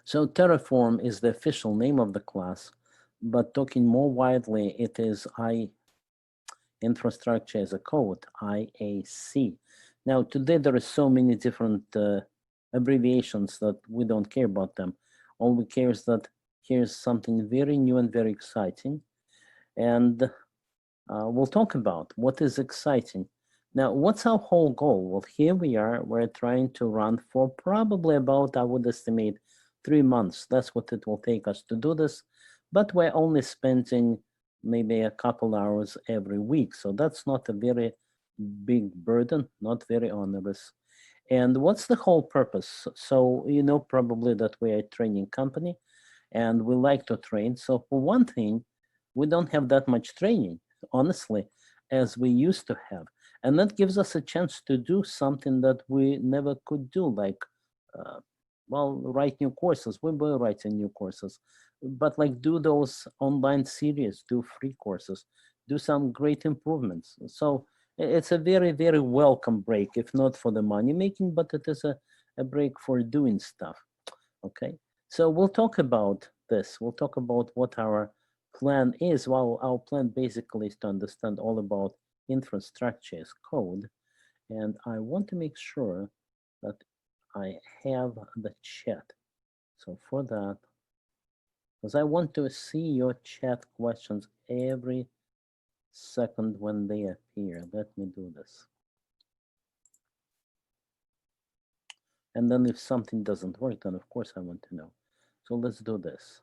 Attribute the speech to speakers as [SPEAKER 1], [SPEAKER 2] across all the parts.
[SPEAKER 1] So Terraform is the official name of the class, but talking more widely, it is Infrastructure as a Code, IAC. Now, today there are so many different abbreviations that we don't care about them. All we care is that here's something very new and very exciting. And we'll talk about what is exciting. Now, what's our whole goal? Well, here we are. We're trying to run for probably about, I would estimate, 3 months. That's what it will take us to do this. But we're only spending maybe a couple hours every week. So that's not a very big burden, not very onerous. And what's the whole purpose? So you know probably that we're a training company and we like to train. So for one thing, we don't have that much training, honestly, as we used to have. And that gives us a chance to do something that we never could do, like, well, write new courses. We were writing new courses, but like do those online series, do free courses, do some great improvements. So it's a very, very welcome break, if not for the money making, but it is a break for doing stuff. Okay, so we'll talk about this. We'll talk about what our plan is. Well, our plan basically is to understand all about infrastructure as code. And I want to make sure that I have the chat. So for that, because I want to see your chat questions every second when they appear. Let me do this. And then if something doesn't work, then of course I want to know. So let's do this.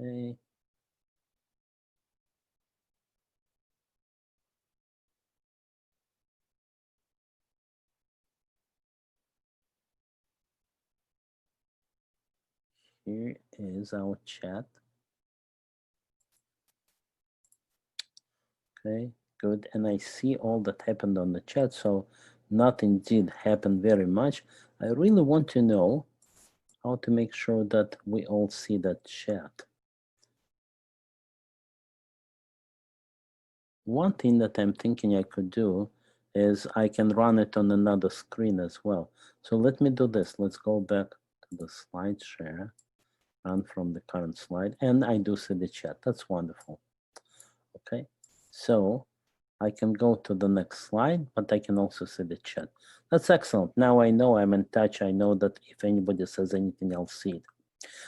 [SPEAKER 1] Okay. Here is our chat. Okay, good. And I see all that happened on the chat. So nothing did happen very much. I really want to know how to make sure that we all see that chat. One thing that I'm thinking I could do is I can run it on another screen as well. So let me do this. Let's go back to the slide share, run from the current slide, and I do see the chat. That's wonderful. Okay, so I can go to the next slide, but I can also see the chat. That's excellent. Now I know I'm in touch. I know that if anybody says anything, I'll see it.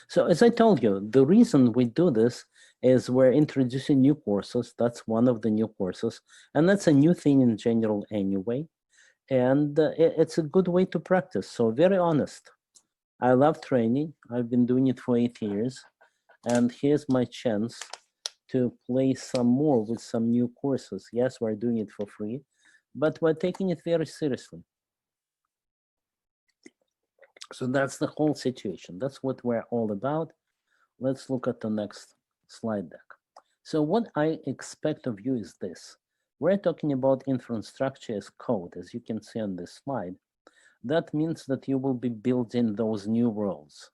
[SPEAKER 1] So as I told you, the reason we do this is we're introducing new courses. That's one of the new courses. And that's a new thing in general anyway. And it's a good way to practice. So very honest. I love training. I've been doing it for 8 years. And here's my chance to play some more with some new courses. Yes, we're doing it for free, but we're taking it very seriously. So that's the whole situation. That's what we're all about. Let's look at the next slide deck. So what I expect of you is this. We're talking about infrastructure as code, as you can see on this slide. That means that you will be building those new worlds.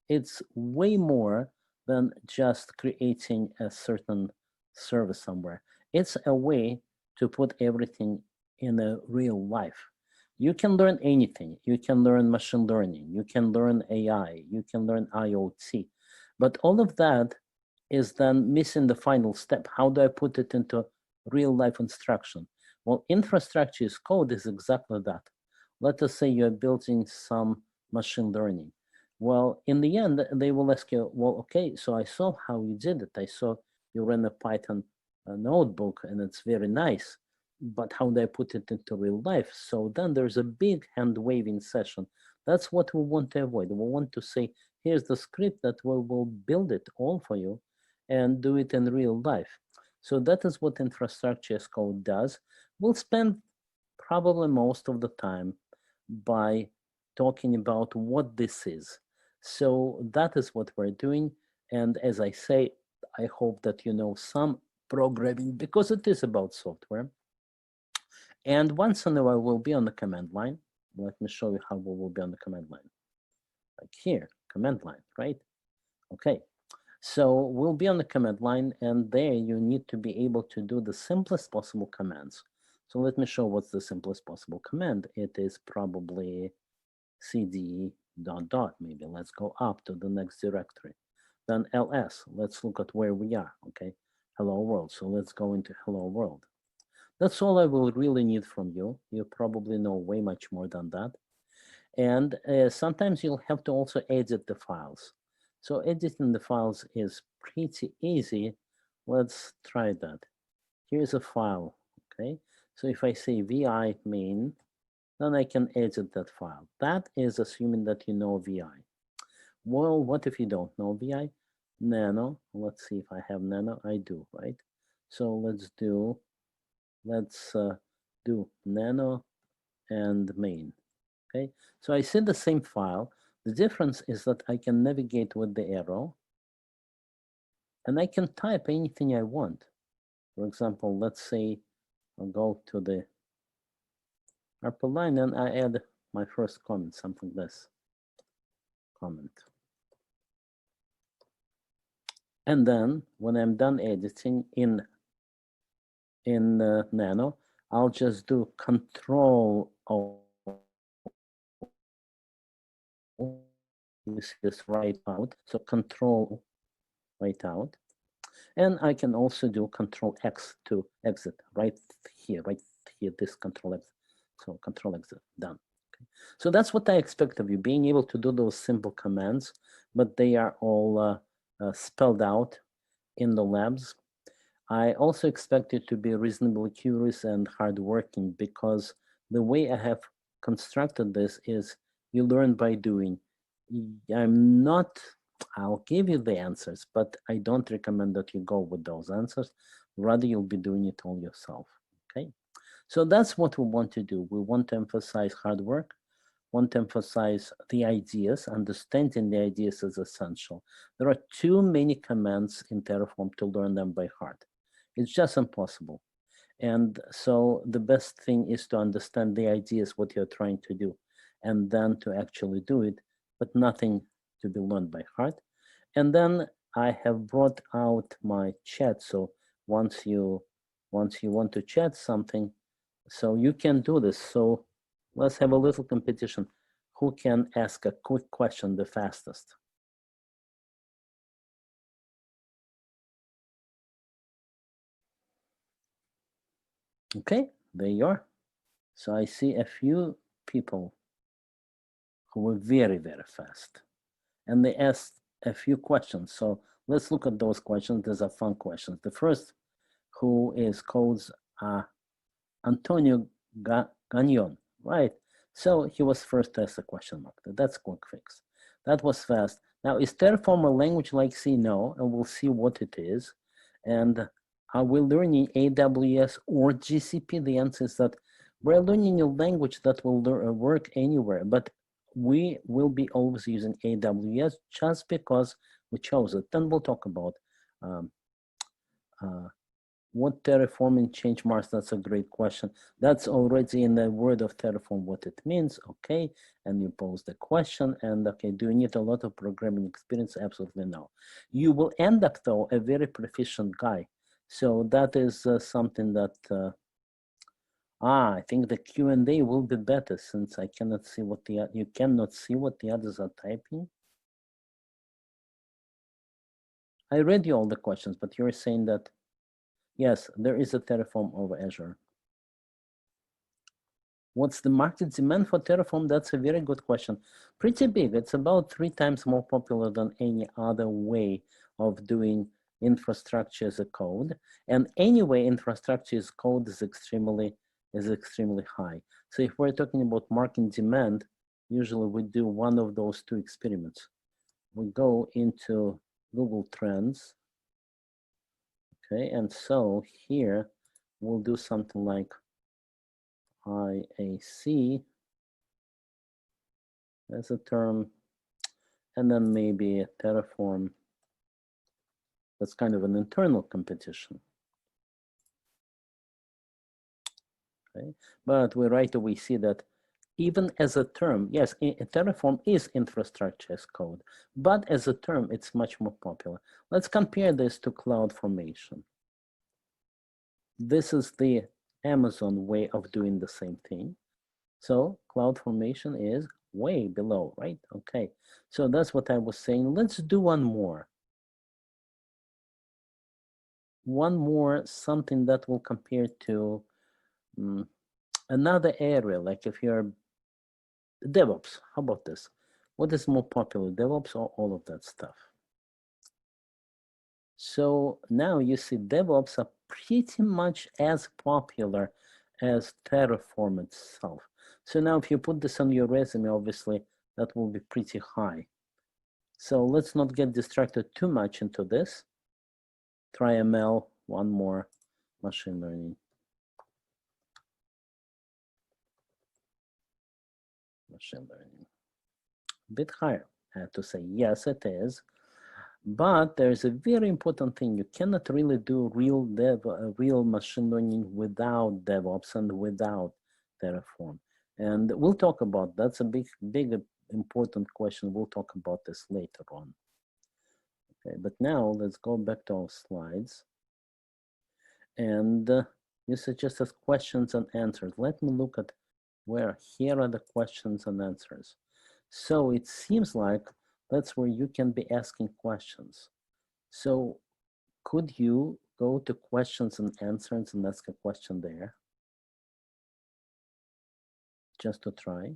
[SPEAKER 1] It's way more than just creating a certain service somewhere. It's a way to put everything in a real life. You can learn anything. You can learn machine learning. You can learn AI. You can learn IoT. But all of that is then missing the final step. How do I put it into real life instruction? Well, infrastructure as code is exactly that. Let us say you're building some machine learning. Well, in the end, they will ask you, well, okay, so I saw how you did it. I saw you ran a Python notebook and it's very nice, but how do I put it into real life? So then there's a big hand waving session. That's what we want to avoid. We want to say, here's the script that we will build it all for you and do it in real life. So that is what infrastructure as code does. We'll spend probably most of the time by talking about what this is. So that is what we're doing. And as I say, I hope that you know some programming because it is about software. And once in a while, we'll be on the command line. Let me show you how we will be on the command line. Like here, command line, right? Okay, so we'll be on the command line and there you need to be able to do the simplest possible commands. So let me show what's the simplest possible command. It is probably cd dot dot, maybe let's go up to the next directory. Then ls, let's look at where we are, okay? Hello world, so let's go into hello world. That's all I will really need from you. You probably know way much more than that. And sometimes you'll have to also edit the files. So editing the files is pretty easy. Let's try that. Here's a file, okay? So if I say vi main, then I can edit that file. That is assuming that you know vi. Well, what if you don't know vi? Nano, let's see if I have nano, I do, right? So let's do nano and main, okay? So I see the same file. The difference is that I can navigate with the arrow and I can type anything I want. For example, let's say I'll go to the upper line and I add my first comment, something like this, comment. And then when I'm done editing in Nano, I'll just do Control O. You see this right out, so Control right out. And I can also do Control X to exit right here, this Control X. So Control Exit, done. Okay. So that's what I expect of you, being able to do those simple commands, but they are all spelled out in the labs. I also expect you to be reasonably curious and hardworking, because the way I have constructed this is you learn by doing. I'll give you the answers, but I don't recommend that you go with those answers. Rather, you'll be doing it all yourself, okay? So that's what we want to do. We want to emphasize hard work, want to emphasize the ideas. Understanding the ideas is essential. There are too many commands in Terraform to learn them by heart. It's just impossible. And so the best thing is to understand the ideas, what you're trying to do, and then to actually do it, but nothing to be learned by heart. And then I have brought out my chat. So once you want to chat something, so you can do this. So let's have a little competition. Who can ask a quick question the fastest? Okay, there you are. So I see a few people who were very, very fast. And they asked a few questions. So let's look at those questions. These are fun questions. The first, who is codes Antonio Gagnon, right? So he was first to ask a question mark. That's quick fix. That was fast. Now, is Terraform a language like C? No, and we'll see what it is. And are we learning AWS or GCP? The answer is that we're learning a language that will work anywhere, but we will be always using AWS just because we chose it. Then we'll talk about what terraforming change marks. That's a great question. That's already in the word of Terraform what it means. Okay, and you pose the question, and okay, do you need a lot of programming experience? Absolutely no. You will end up though a very proficient guy. So that is something that I think the Q&A will be better, since I cannot see what you cannot see what the others are typing. I read you all the questions, but you're saying that yes, there is a Terraform over Azure. What's the market demand for Terraform? That's a very good question. Pretty big. It's about 3 times more popular than any other way of doing infrastructure as a code. And anyway, infrastructure as code is extremely high. So if we're talking about market demand, usually we do one of those 2 experiments. We go into Google Trends. Okay, and so here we'll do something like IAC as a term, and then maybe Terraform. That's kind of an internal competition. Okay, but right away see that even as a term, yes, Terraform is infrastructure as code, but as a term, it's much more popular. Let's compare this to CloudFormation. This is the Amazon way of doing the same thing. So CloudFormation is way below, right? Okay, so that's what I was saying. Let's do one more. One more, something that will compare to another area, like if you're DevOps, how about this? What is more popular, DevOps or all of that stuff? So now you see DevOps are pretty much as popular as Terraform itself. So now if you put this on your resume, obviously that will be pretty high. So let's not get distracted too much into this. Try ML, one more, machine learning. Machine learning. A bit higher, I have to say. Yes, it is. But there's a very important thing. You cannot really do real machine learning without DevOps and without Terraform. And we'll talk about that's a big important question. We'll talk about this later on. Okay, but now let's go back to our slides. And you suggested questions and answers. Let me look at where here are the questions and answers. So it seems like that's where you can be asking questions. So could you go to questions and answers and ask a question there? Just to try.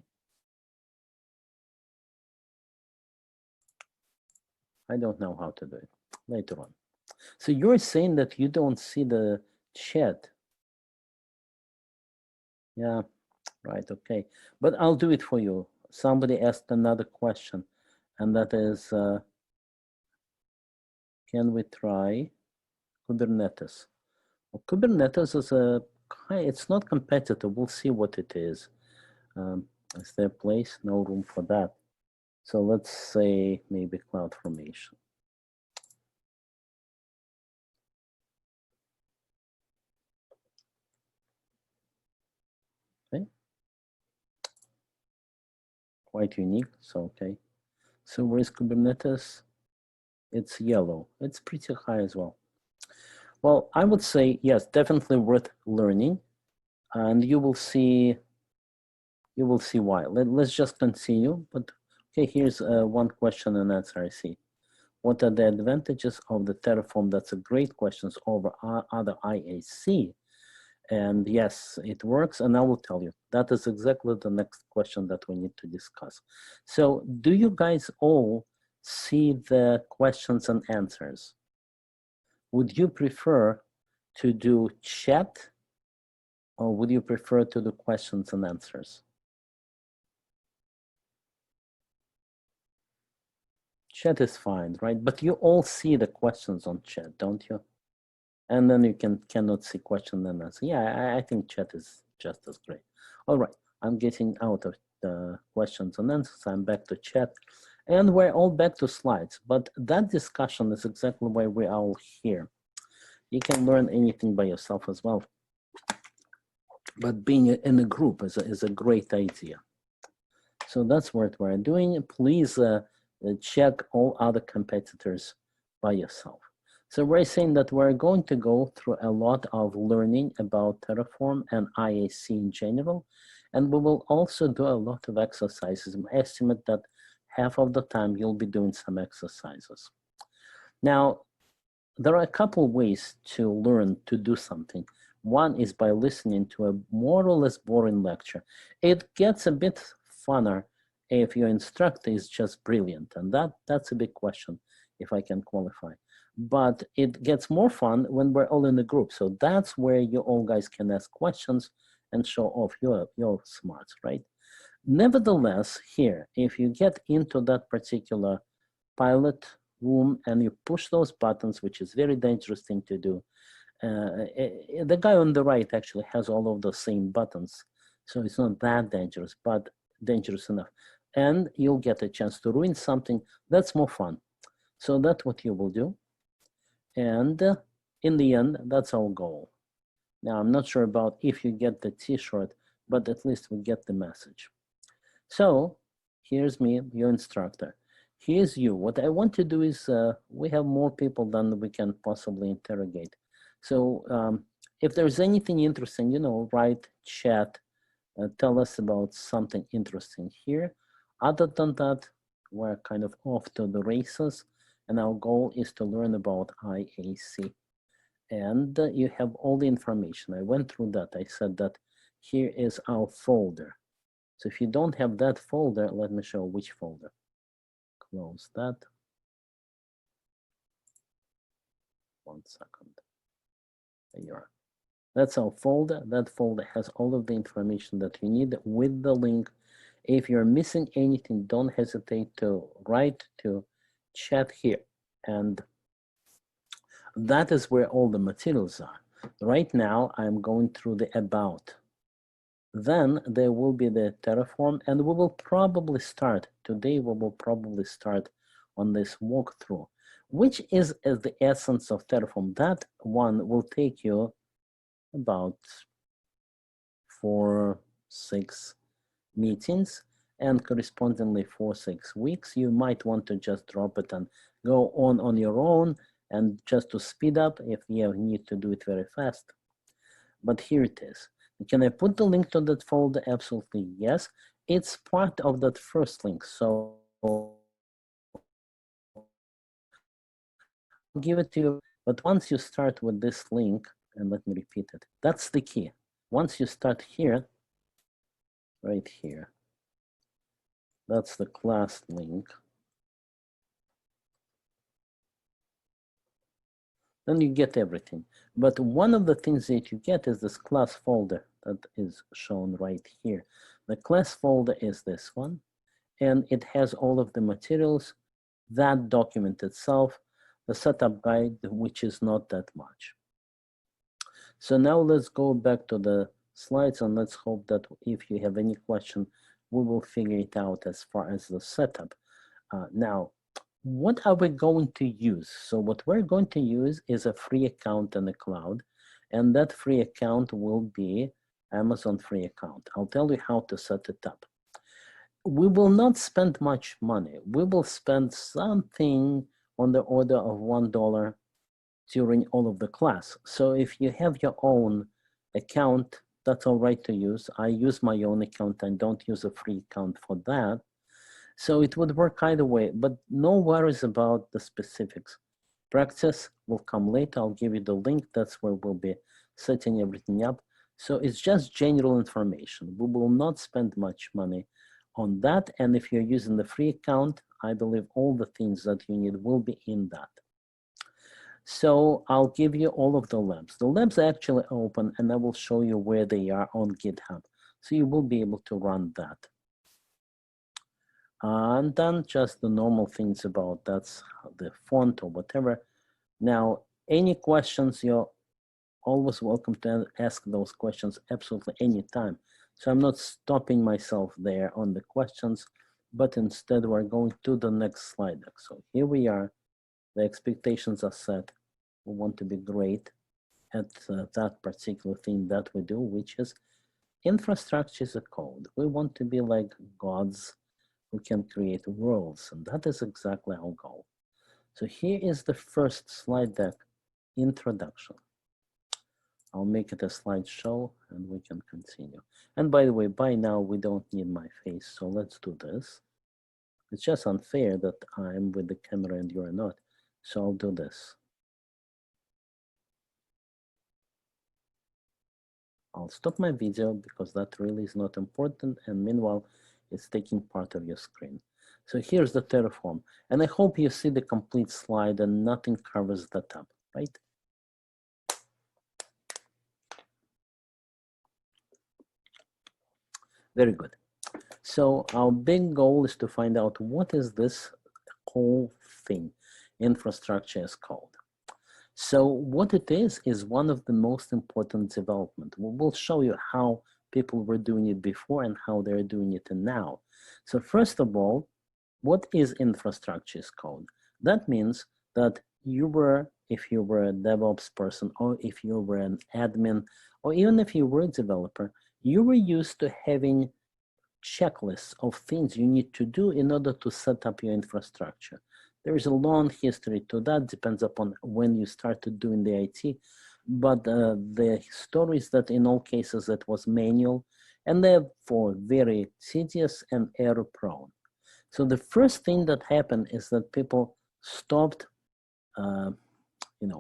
[SPEAKER 1] I don't know how to do it later on. So you're saying that you don't see the chat. Yeah, right, okay. But I'll do it for you. Somebody asked another question, and that is, can we try Kubernetes? Well, Kubernetes is it's not competitive. We'll see what it is. Is there a place? No room for that. So let's say maybe CloudFormation. Okay. Quite unique, so okay. So where's Kubernetes? It's yellow. It's pretty high as well. Well, I would say, yes, definitely worth learning. And you will see why. Let's just continue. But okay, here's one question and answer I see. What are the advantages of the Terraform? That's a great question over other IAC. And yes, it works. And I will tell you, that is exactly the next question that we need to discuss. So do you guys all see the questions and answers? Would you prefer to do chat or would you prefer to do questions and answers? Chat is fine, right? But you all see the questions on chat, don't you? And then you cannot see question and answer. Yeah, I think chat is just as great. All right, I'm getting out of the questions and answers. I'm back to chat. And we're all back to slides. But that discussion is exactly why we're all here. You can learn anything by yourself as well. But being in a group is a great idea. So that's what we're doing. Please check all other competitors by yourself. So we're saying that we're going to go through a lot of learning about Terraform and IAC in general, and we will also do a lot of exercises. I estimate that half of the time you'll be doing some exercises. Now, there are a couple ways to learn to do something. One is by listening to a more or less boring lecture. It gets a bit funner if your instructor is just brilliant, and that's a big question, if I can qualify. But it gets more fun when we're all in a group. So that's where you all guys can ask questions and show off your smarts, right? Nevertheless, here, if you get into that particular pilot room and you push those buttons, which is very dangerous thing to do, the guy on the right actually has all of the same buttons. So it's not that dangerous, but dangerous enough. And you'll get a chance to ruin something that's more fun. So that's what you will do. And in the end, that's our goal. Now, I'm not sure about if you get the t-shirt, but at least we get the message. So here's me, your instructor. Here's you. What I want to do is we have more people than we can possibly interrogate. So if there's anything interesting, write, chat, tell us about something interesting here. Other than that, we're kind of off to the races, and our goal is to learn about IAC. And you have all the information. I went through that. I said that here is our folder. So if you don't have that folder, let me show which folder. Close that. 1 second. There you are. That's our folder. That folder has all of the information that you need with the link. If you're missing anything, don't hesitate to write to chat here. And that is where all the materials are. Right now, I'm going through the about. Then there will be the Terraform, and we will probably start, today we will probably start on this walkthrough, which is the essence of Terraform. That one will take you about 4-6 meetings, and correspondingly 4-6 weeks. You might want to just drop it and go on your own, and just to speed up if you need to do it very fast. But here it is. Can I put the link to that folder? Absolutely yes. It's part of that first link, so I'll give it to you. But once you start with this link, and let me repeat it, that's the key. Once you start here, right here, that's the class link. Then you get everything. But one of the things that you get is this class folder that is shown right here. The class folder is this one, and it has all of the materials, that document itself, the setup guide, which is not that much. So now let's go back to the slides, and let's hope that if you have any question, we will figure it out as far as the setup. Now, what are we going to use? So what we're going to use is a free account in the cloud, and that free account will be Amazon free account. I'll tell you how to set it up. We will not spend much money. We will spend something on the order of $1 during all of the class. So if you have your own account, that's all right to use. I use my own account and don't use a free account for that. So it would work either way, but no worries about the specifics. Practice will come later. I'll give you the link. That's where we'll be setting everything up. So it's just general information. We will not spend much money on that. And if you're using the free account, I believe all the things that you need will be in that. So I'll give you all of the labs. The labs are actually open, and I will show you where they are on GitHub. So you will be able to run that. And then just the normal things about that's the font or whatever. Now, any questions, you're always welcome to ask those questions absolutely anytime. So I'm not stopping myself there on the questions, but instead we're going to the next slide deck. So here we are. The expectations are set. We want to be great at that particular thing that we do, which is infrastructure as a code. We want to be like gods who can create worlds, and that is exactly our goal. So here is the first slide deck, introduction. I'll make it a slideshow and we can continue. And by the way, by now we don't need my face, so let's do this. It's just unfair that I'm with the camera and you're not, so I'll do this. I'll stop my video because that really is not important, and meanwhile, it's taking part of your screen. So here's the Terraform, and I hope you see the complete slide and nothing covers that up, right? Very good. So our big goal is to find out what is this whole thing, infrastructure as code. So what it is one of the most important development. We'll show you how people were doing it before and how they're doing it now. So first of all, what is infrastructure as code? That means that you were, if you were a DevOps person, or if you were an admin, or even if you were a developer, you were used to having checklists of things you need to do in order to set up your infrastructure. There is a long history to that, depends upon when you started doing the IT, but the story is that in all cases that was manual and therefore very tedious and error prone. So the first thing that happened is that people stopped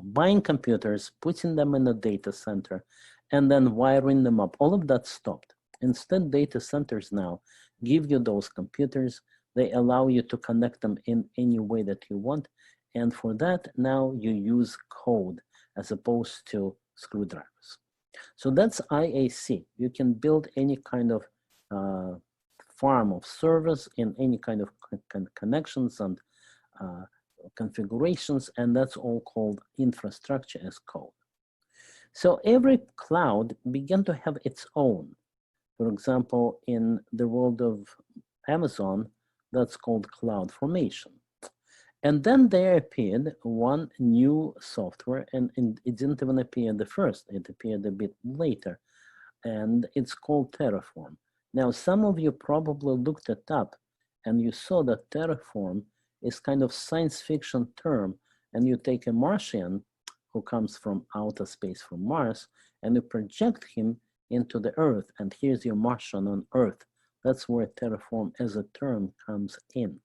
[SPEAKER 1] buying computers, putting them in a data center, and then wiring them up. All of that stopped. Instead, data centers now give you those computers. They allow you to connect them in any way that you want. And for that, now you use code as opposed to screwdrivers. So that's IAC. You can build any kind of farm of servers in any kind of connections and configurations, and that's all called infrastructure as code. So every cloud began to have its own. For example, in the world of Amazon, that's called CloudFormation. And then there appeared one new software, and it didn't even appear the first, it appeared a bit later, and it's called Terraform. Now, some of you probably looked it up, and you saw that Terraform is kind of science fiction term, and you take a Martian who comes from outer space from Mars, and you project him into the Earth, and here's your Martian on Earth. That's where Terraform as a term comes in.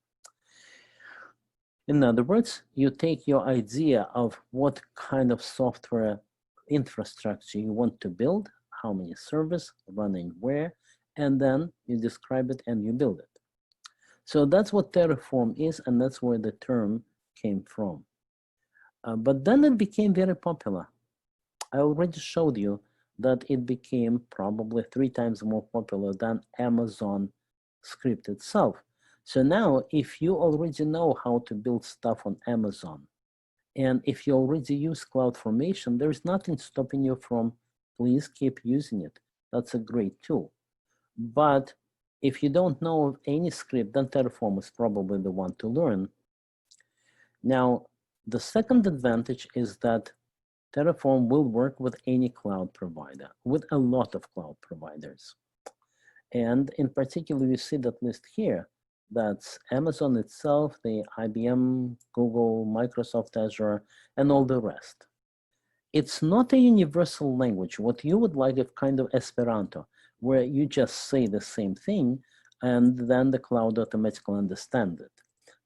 [SPEAKER 1] In other words, you take your idea of what kind of software infrastructure you want to build, how many servers, running where, and then you describe it and you build it. So that's what Terraform is, and that's where the term came from. But then it became very popular. I already showed you that it became probably 3 times more popular than Amazon script itself. So now, if you already know how to build stuff on Amazon, and if you already use CloudFormation, there's nothing stopping you from, please keep using it. That's a great tool. But if you don't know of any script, then Terraform is probably the one to learn. Now, the second advantage is that Terraform will work with any cloud provider, with a lot of cloud providers. And in particular, you see that list here. That's Amazon itself, the IBM, Google, Microsoft Azure, and all the rest. It's not a universal language. What you would like is kind of Esperanto, where you just say the same thing, and then the cloud automatically understands it.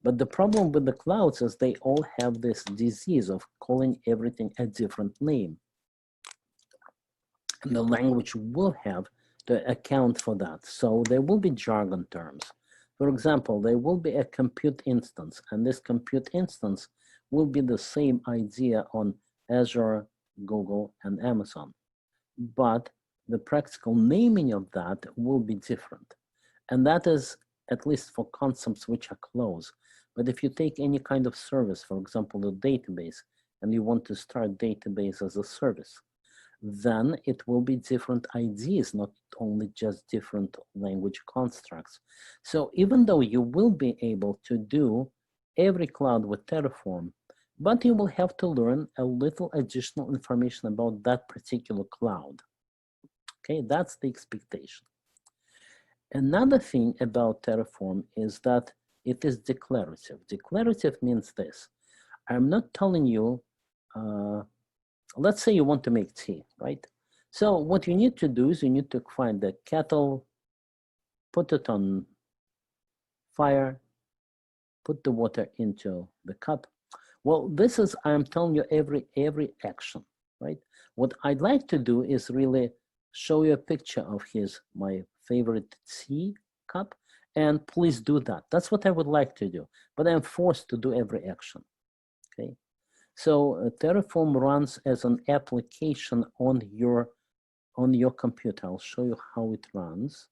[SPEAKER 1] But the problem with the clouds is they all have this disease of calling everything a different name. And the language will have to account for that. So there will be jargon terms. For example, there will be a compute instance, and this compute instance will be the same idea on Azure, Google, and Amazon. But the practical naming of that will be different. And that is at least for concepts which are close. But if you take any kind of service, for example, a database, and you want to start database as a service, then it will be different ideas, not only just different language constructs. So even though you will be able to do every cloud with Terraform, but you will have to learn a little additional information about that particular cloud. Okay, that's the expectation. Another thing about Terraform is that it is declarative. Declarative means this. I'm not telling you, let's say you want to make tea, right? So what you need to do is you need to find the kettle, put it on fire, put the water into the cup. Well, this is, I'm telling you every action, right? What I'd like to do is really show you a picture of my favorite tea cup, and please do that. That's what I would like to do, but I'm forced to do every action, okay? So Terraform runs as an application on your computer. I'll show you how it runs.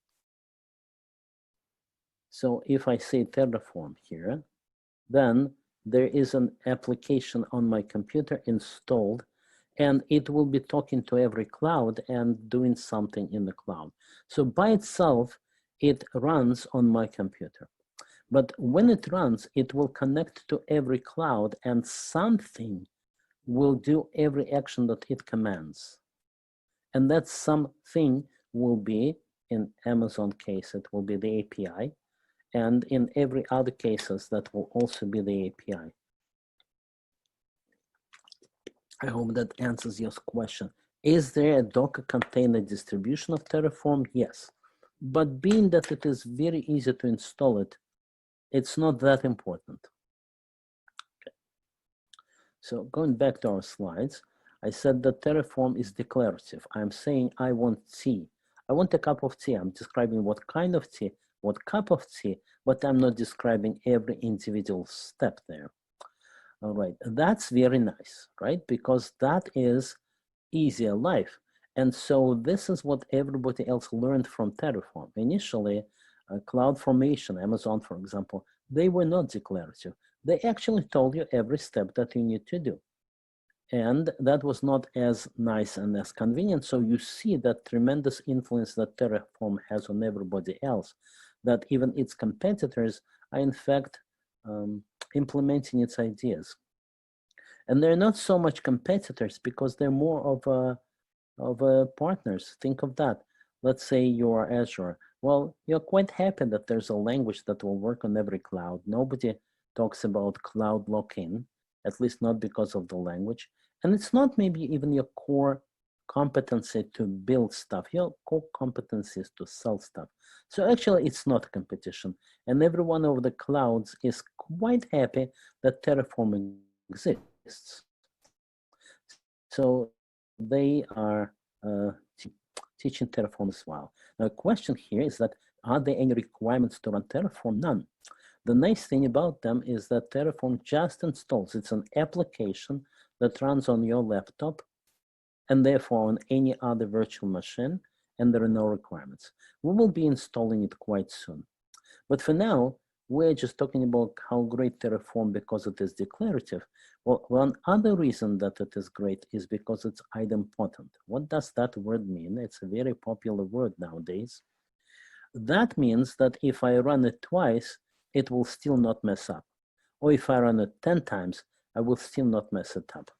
[SPEAKER 1] So if I say Terraform here, then there is an application on my computer installed, and it will be talking to every cloud and doing something in the cloud. So by itself, it runs on my computer. But when it runs, it will connect to every cloud, and something will do every action that it commands. And that something will be, in Amazon case, it will be the API. And in every other cases, that will also be the API. I hope that answers your question. Is there a Docker container distribution of Terraform? Yes. But being that it is very easy to install it, it's not that important. Okay. So going back to our slides, I said that Terraform is declarative. I'm saying I want tea. I want a cup of tea. I'm describing what kind of tea, what cup of tea, but I'm not describing every individual step there. All right, that's very nice, right? Because that is easier life. And so this is what everybody else learned from Terraform. Initially, CloudFormation, Amazon, for example, they were not declarative. They actually told you every step that you need to do. And that was not as nice and as convenient. So you see that tremendous influence that Terraform has on everybody else, that even its competitors are in fact implementing its ideas. And they're not so much competitors because they're more of partners. Think of that. Let's say you're Azure. Well, you're quite happy that there's a language that will work on every cloud. Nobody talks about cloud lock-in, at least not because of the language. And it's not maybe even your core competency to build stuff. Your core competency is to sell stuff. So actually it's not a competition. And every one of the clouds is quite happy that Terraform exists. So they are teaching Terraform as well. Now, the question here is that, are there any requirements to run Terraform? None. The nice thing about them is that Terraform just installs. It's an application that runs on your laptop and therefore on any other virtual machine, and there are no requirements. We will be installing it quite soon. But for now, we're just talking about how great Terraform because it is declarative. Well, one other reason that it is great is because it's idempotent. What does that word mean? It's a very popular word nowadays. That means that if I run it twice, it will still not mess up. Or if I run it 10 times, I will still not mess it up.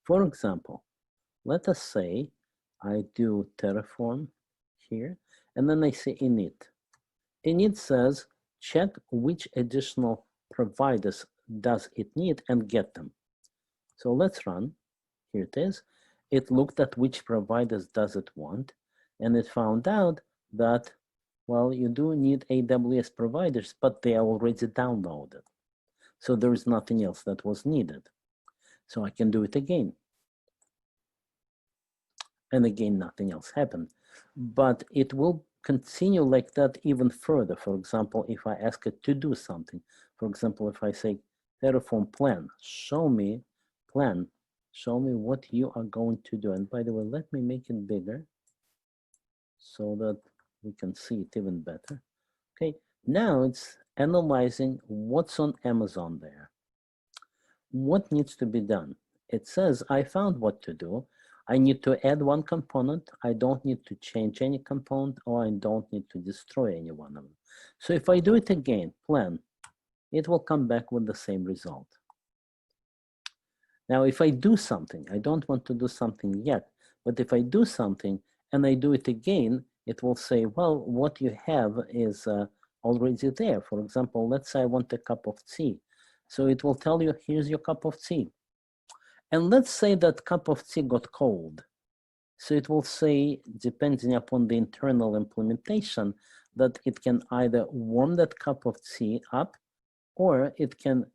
[SPEAKER 1] For example, let us say I do Terraform here, and then I say init. Init says, check which additional providers does it need and get them. So let's run. Here it is. It looked at which providers does it want, and it found out that, well, you do need AWS providers, but they are already downloaded. So there is nothing else that was needed. So I can do it again. And again, nothing else happened. But it will continue like that even further. For example, if I ask it to do something, for example, if I say Terraform plan, show me what you are going to do. And by the way, let me make it bigger so that we can see it even better. Okay, now it's analyzing what's on Amazon there. What needs to be done? It says, I found what to do. I need to add one component. I don't need to change any component, or I don't need to destroy any one of them. So if I do it again, plan, it will come back with the same result. Now, if I do something, I don't want to do something yet, but if I do something and I do it again, it will say, well, what you have is already there. For example, let's say I want a cup of tea. So it will tell you, here's your cup of tea. And let's say that cup of tea got cold. So it will say, depending upon the internal implementation, that it can either warm that cup of tea up, or it can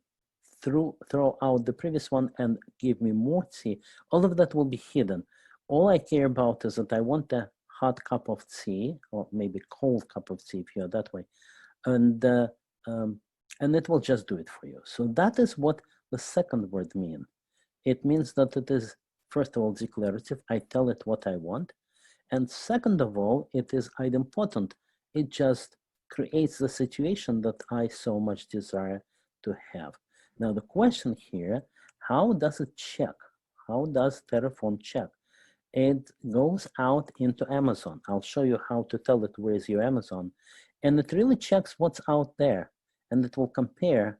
[SPEAKER 1] throw out the previous one and give me more tea. All of that will be hidden. All I care about is that I want a hot cup of tea, or maybe cold cup of tea if you're that way, and it will just do it for you. So that is what the second word means. It means that it is, first of all, declarative. I tell it what I want. And second of all, it is idempotent. It just creates the situation that I so much desire to have. Now, the question here, how does it check? How does Terraform check? It goes out into Amazon. I'll show you how to tell it where is your Amazon. And it really checks what's out there. And it will compare,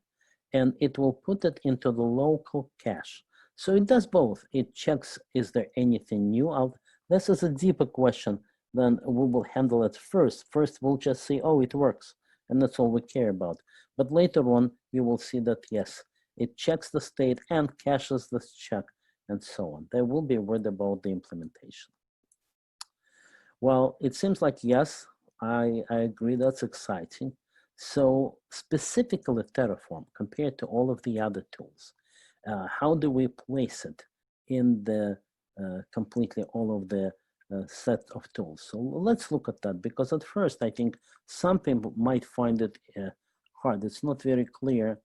[SPEAKER 1] and it will put it into the local cache. So it does both. It checks, is there anything new out? This is a deeper question than we will handle it first. First, we'll just say, oh, it works. And that's all we care about. But later on, you will see that, yes, it checks the state and caches this check and so on. There will be a word about the implementation. Well, it seems like, yes, I agree, that's exciting. So specifically Terraform compared to all of the other tools, how do we place it in the completely all of the set of tools? So let's look at that, because at first I think some people might find it hard. It's not very clear.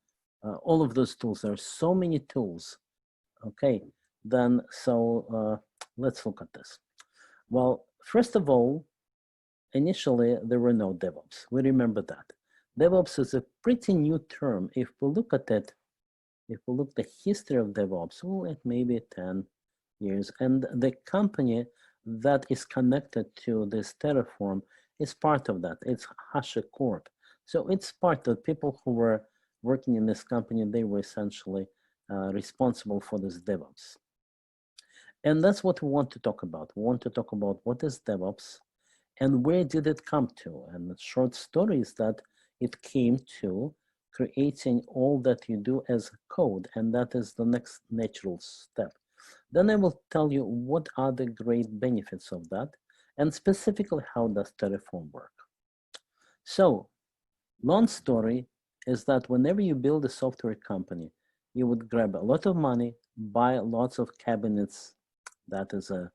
[SPEAKER 1] All of those tools, there are so many tools. Okay, then so let's look at this. Well, first of all, initially there were no DevOps. We remember that. DevOps is a pretty new term. If we look at it, if we look at the history of DevOps, well, it may be 10 years. And the company that is connected to this Terraform is part of that. It's HashiCorp. So it's part of people who were working in this company. They were essentially responsible for this DevOps. And that's what we want to talk about. We want to talk about what is DevOps and where did it come to? And the short story is that it came to creating all that you do as code, and that is the next natural step. Then I will tell you what are the great benefits of that, and specifically how does Terraform work. So, long story is that whenever you build a software company, you would grab a lot of money, buy lots of cabinets, that is a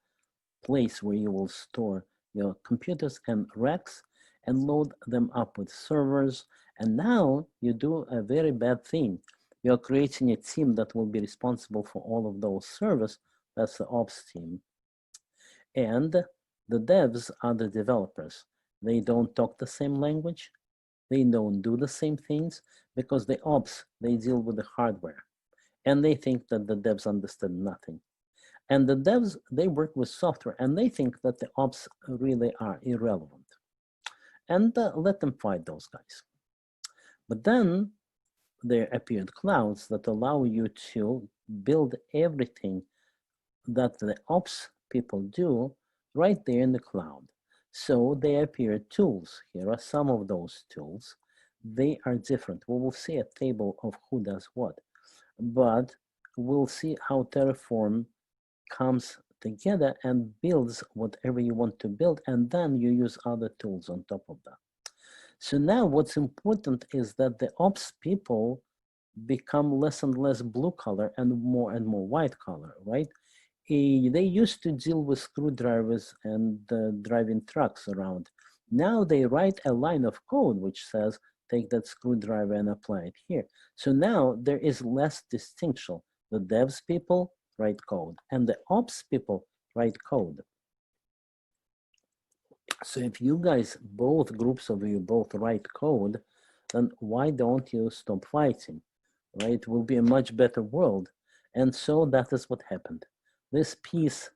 [SPEAKER 1] place where you will store your computers and racks, and load them up with servers. And now you do a very bad thing. You're creating a team that will be responsible for all of those servers. That's the ops team. And the devs are the developers. They don't talk the same language. They don't do the same things, because the ops, they deal with the hardware. And they think that the devs understand nothing. And the devs, they work with software, and they think that the ops really are irrelevant. And let them fight those guys. But then there appeared clouds that allow you to build everything that the ops people do right there in the cloud. So they appeared tools. Here are some of those tools. They are different. We will see a table of who does what, but we'll see how Terraform comes together and builds whatever you want to build, and then you use other tools on top of that. So now what's important is that the ops people become less and less blue collar and more white collar, right? They used to deal with screwdrivers and driving trucks around. Now they write a line of code which says, take that screwdriver and apply it here. So now there is less distinction. The devs people write code, and the ops people write code. So if you guys, both groups of you, both write code, then why don't you stop fighting, right? It will be a much better world. And so that is what happened. This peace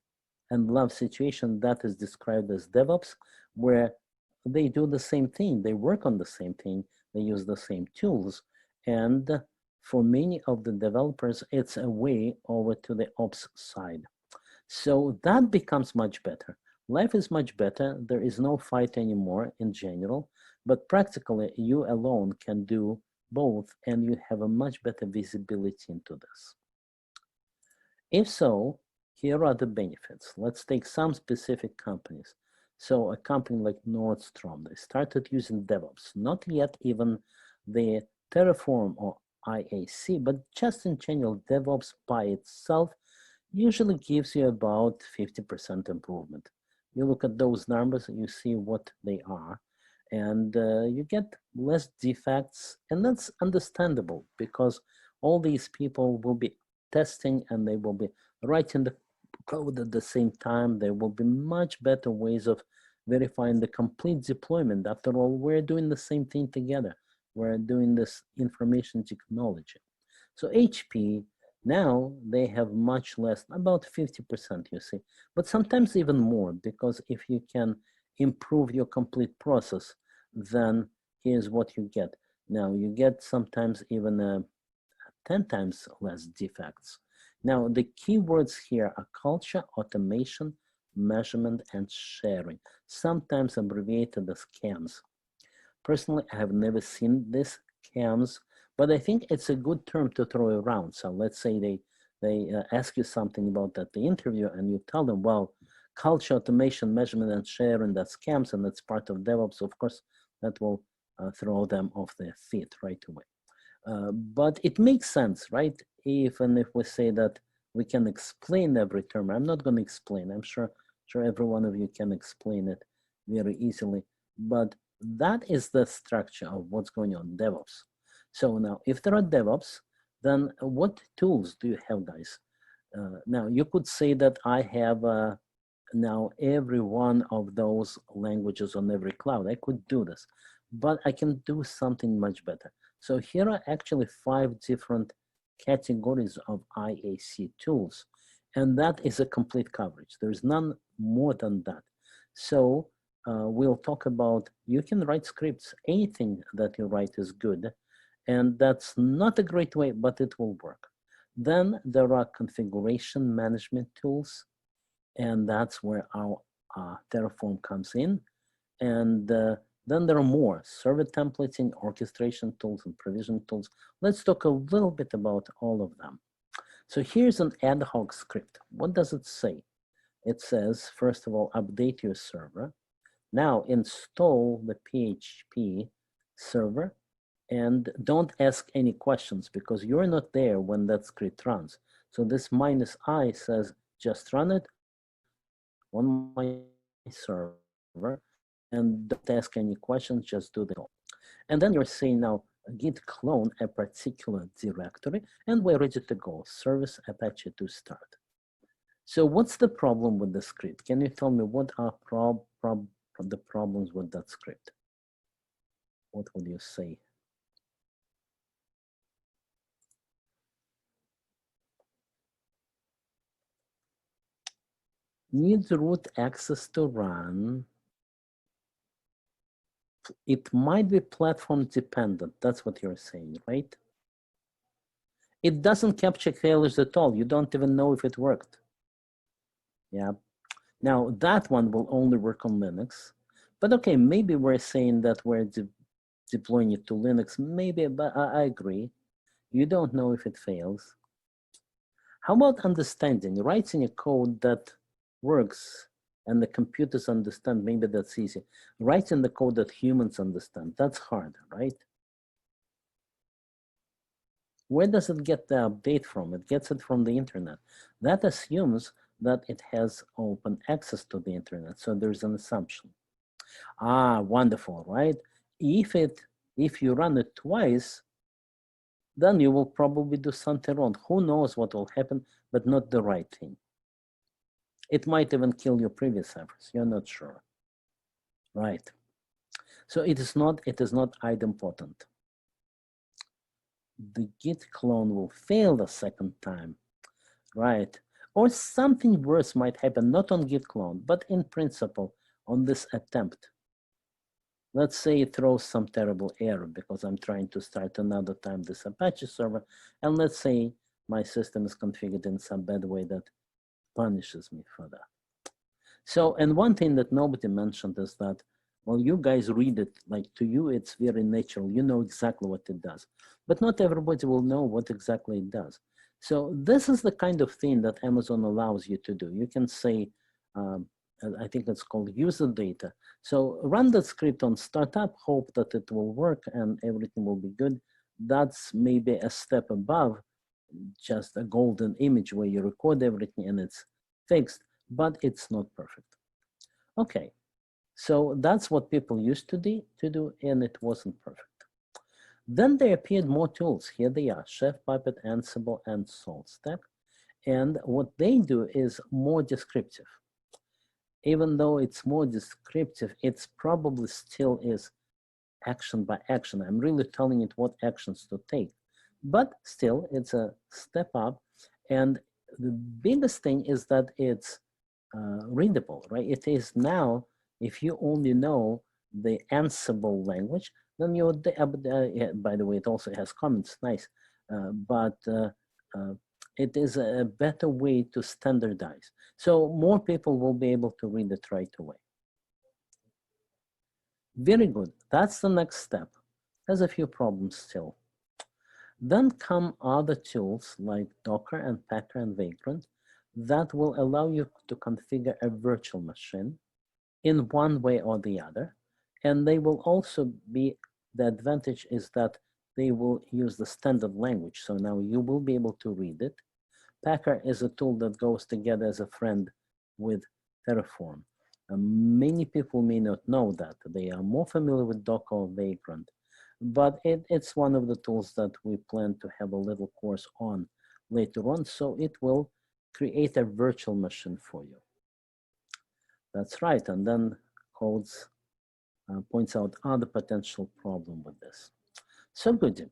[SPEAKER 1] and love situation that is described as DevOps, where they do the same thing, they work on the same thing, they use the same tools, and for many of the developers, it's a way over to the ops side. So that becomes much better. Life is much better. There is no fight anymore in general, but practically you alone can do both, and you have a much better visibility into this. If so, here are the benefits. Let's take some specific companies. So a company like Nordstrom, they started using DevOps, not yet even the Terraform or IAC, but just in general, DevOps by itself usually gives you about 50% improvement. You look at those numbers and you see what they are, and you get less defects, and that's understandable because all these people will be testing and they will be writing the code at the same time. There will be much better ways of verifying the complete deployment. After all, we're doing the same thing together. We're doing this information technology. So HP, now they have much less, about 50%, you see, but sometimes even more, because if you can improve your complete process, then here's what you get. Now you get sometimes even 10 times less defects. Now the keywords here are culture, automation, measurement, and sharing, sometimes abbreviated as CAMS. Personally, I have never seen this CAMS, but I think it's a good term to throw around. So let's say they ask you something about that the interview, and you tell them, well, culture, automation, measurement, and sharing, that's CAMS, and that's part of DevOps. Of course, that will throw them off their feet right away. But it makes sense, right? Even if we say that we can explain every term, I'm not going to explain. I'm sure every one of you can explain it very easily. But that is the structure of what's going on in DevOps. So now, if there are DevOps, then what tools do you have, guys? Now, you could say that I have now every one of those languages on every cloud. I could do this, but I can do something much better. So here are actually 5 different categories of IAC tools, and that is a complete coverage. There's none more than that. So we'll talk about, you can write scripts. Anything that you write is good, and that's not a great way, but it will work. Then there are configuration management tools, and that's where our Terraform comes in. And then there are more server templating, orchestration tools, and provision tools. Let's talk a little bit about all of them. So here's an ad hoc script. What does it say? It says, first of all, update your server. Now install the PHP server and don't ask any questions because you're not there when that script runs. So this -I says, just run it on my server and don't ask any questions, just do the call. And then you're saying now, git clone a particular directory, and we're ready to go, service Apache to start. So what's the problem with the script? Can you tell me what are the problems with that script? What would you say? Needs root access to run. It might be platform dependent. That's what you're saying, right? It doesn't capture failures at all. You don't even know if it worked. Yeah. Now that one will only work on Linux. But okay, maybe we're saying that we're deploying it to Linux. Maybe, but I agree. You don't know if it fails. How about understanding? Writing a code that works and the computers understand, maybe that's easy. Writing the code that humans understand, that's hard, right? Where does it get the update from? It gets it from the internet. That assumes that it has open access to the internet. So there's an assumption. Ah, wonderful, right? If you run it twice, then you will probably do something wrong. Who knows what will happen, but not the right thing. It might even kill your previous efforts. You're not sure, right? So it is not idempotent. The git clone will fail the second time, right? Or something worse might happen, not on git clone, but in principle on this attempt. Let's say it throws some terrible error because I'm trying to start another time this Apache server, and let's say my system is configured in some bad way that punishes me for that. So, and one thing that nobody mentioned is that, well, you guys read it, like to you, it's very natural. You know exactly what it does, but not everybody will know what exactly it does. So this is the kind of thing that Amazon allows you to do. You can say, I think it's called user data. So run that script on startup, hope that it will work and everything will be good. That's maybe a step above just a golden image where you record everything and it's fixed, but it's not perfect. Okay, so that's what people used to do, and it wasn't perfect. Then there appeared more tools. Here they are, Chef, Puppet, Ansible, and SaltStack. And what they do is more descriptive. Even though it's more descriptive, it's probably still is action by action. I'm really telling it what actions to take. But still, it's a step up. And the biggest thing is that it's readable, right? It is now, if you only know the Ansible language, then you're, by the way, it also has comments, nice. It is a better way to standardize. So more people will be able to read it right away. Very good, that's the next step. There's a few problems still. Then come other tools like Docker and Packer and Vagrant that will allow you to configure a virtual machine in one way or the other. And they will also be the advantage is that they will use the standard language. So now you will be able to read it. Packer is a tool that goes together as a friend with Terraform. Many people may not know that. They are more familiar with Docker or Vagrant, but it's one of the tools that we plan to have a little course on later on, so it will create a virtual machine for you. That's right, and then Codes points out other potential problem with this. So good.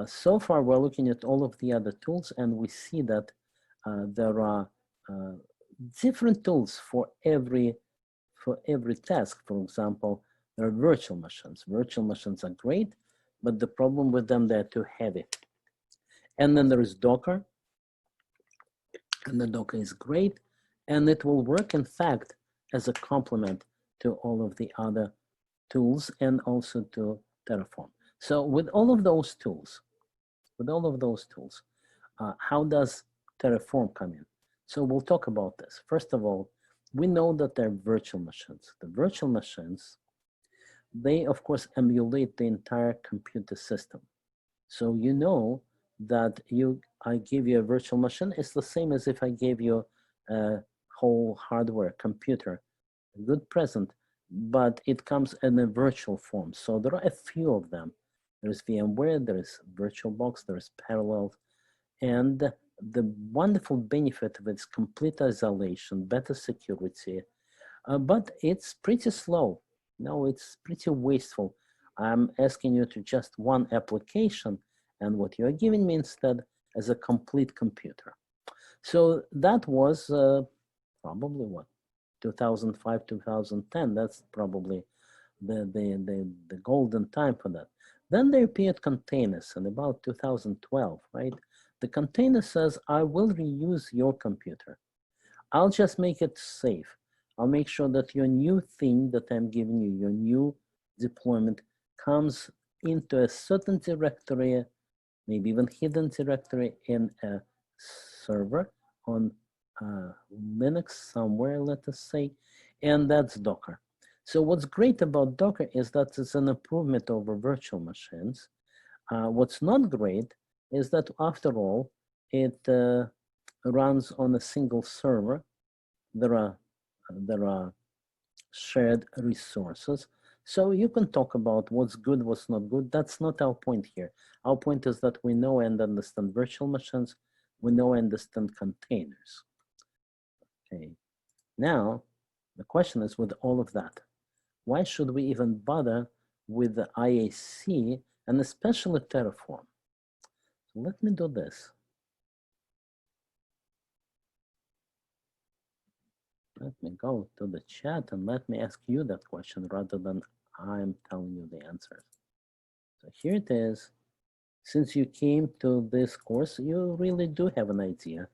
[SPEAKER 1] So far, we're looking at all of the other tools, and we see that there are different tools for every task. For example, there are virtual machines. Virtual machines are great, but the problem with them, they're too heavy. And then there is Docker, and the Docker is great, and it will work, in fact, as a complement to all of the other tools and also to Terraform. So with all of those tools, how does Terraform come in? So we'll talk about this. First of all, we know that they're virtual machines. The virtual machines, they of course emulate the entire computer system. So you know that I give you a virtual machine, it's the same as if I gave you a whole hardware computer, a good present, but it comes in a virtual form. So there are a few of them. There's VMware, there's VirtualBox, there's Parallel, and the wonderful benefit of its complete isolation, better security, but it's pretty slow. No, it's pretty wasteful. I'm asking you to just one application, and what you are giving me instead as a complete computer. So that was probably what, 2005, 2010. That's probably the golden time for that. Then there appeared containers in about 2012, right? The container says, I will reuse your computer. I'll just make it safe. I'll make sure that your new thing that I'm giving you, your new deployment, comes into a certain directory, maybe even hidden directory in a server on Linux somewhere, let us say, and that's Docker. So what's great about Docker is that it's an improvement over virtual machines. What's not great is that after all, it runs on a single server. There are shared resources. So you can talk about what's good, what's not good. That's not our point here. Our point is that we know and understand virtual machines. We know and understand containers. Okay. Now, the question is, with all of that, why should we even bother with the IAC and especially Terraform? So let me do this. Let me go to the chat and let me ask you that question rather than I'm telling you the answers. So here it is. Since you came to this course, you really do have an idea.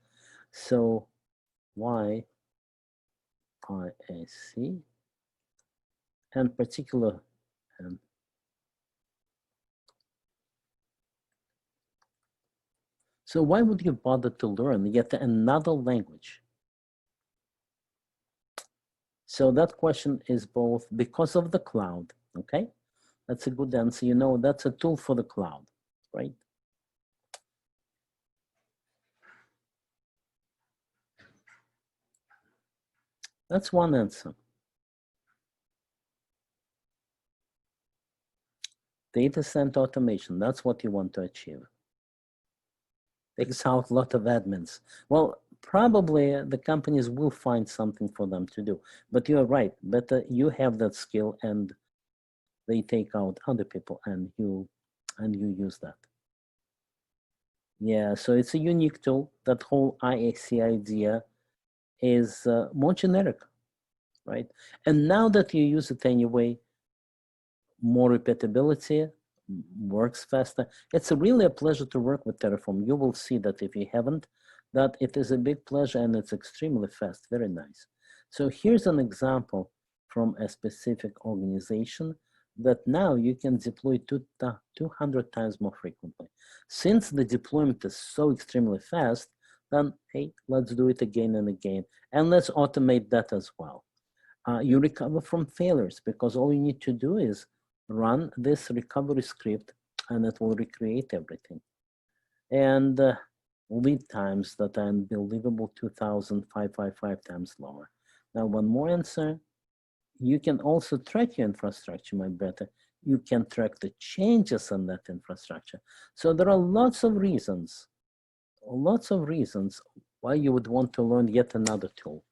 [SPEAKER 1] So why IAC and particular so why would you bother to learn yet another language? So that question is both because of the cloud, okay? That's a good answer. You know, that's a tool for the cloud, right? That's one answer. Data center automation, that's what you want to achieve. Takes out a lot of admins. Well, probably the companies will find something for them to do, but you're right, better you have that skill and they take out other people and you use that. Yeah, so it's a unique tool. That whole IAC idea is more generic, right? And now that you use it anyway, more repeatability, works faster. It's really a pleasure to work with Terraform. You will see that if you haven't, that it is a big pleasure and it's extremely fast, very nice. So here's an example from a specific organization that now you can deploy 200 times more frequently. Since the deployment is so extremely fast, then hey, let's do it again and again. And let's automate that as well. You recover from failures because all you need to do is run this recovery script, and it will recreate everything. And lead times that are unbelievable 2,555 times lower. Now, one more answer. You can also track your infrastructure much better. You can track the changes in that infrastructure. So there are lots of reasons why you would want to learn yet another tool,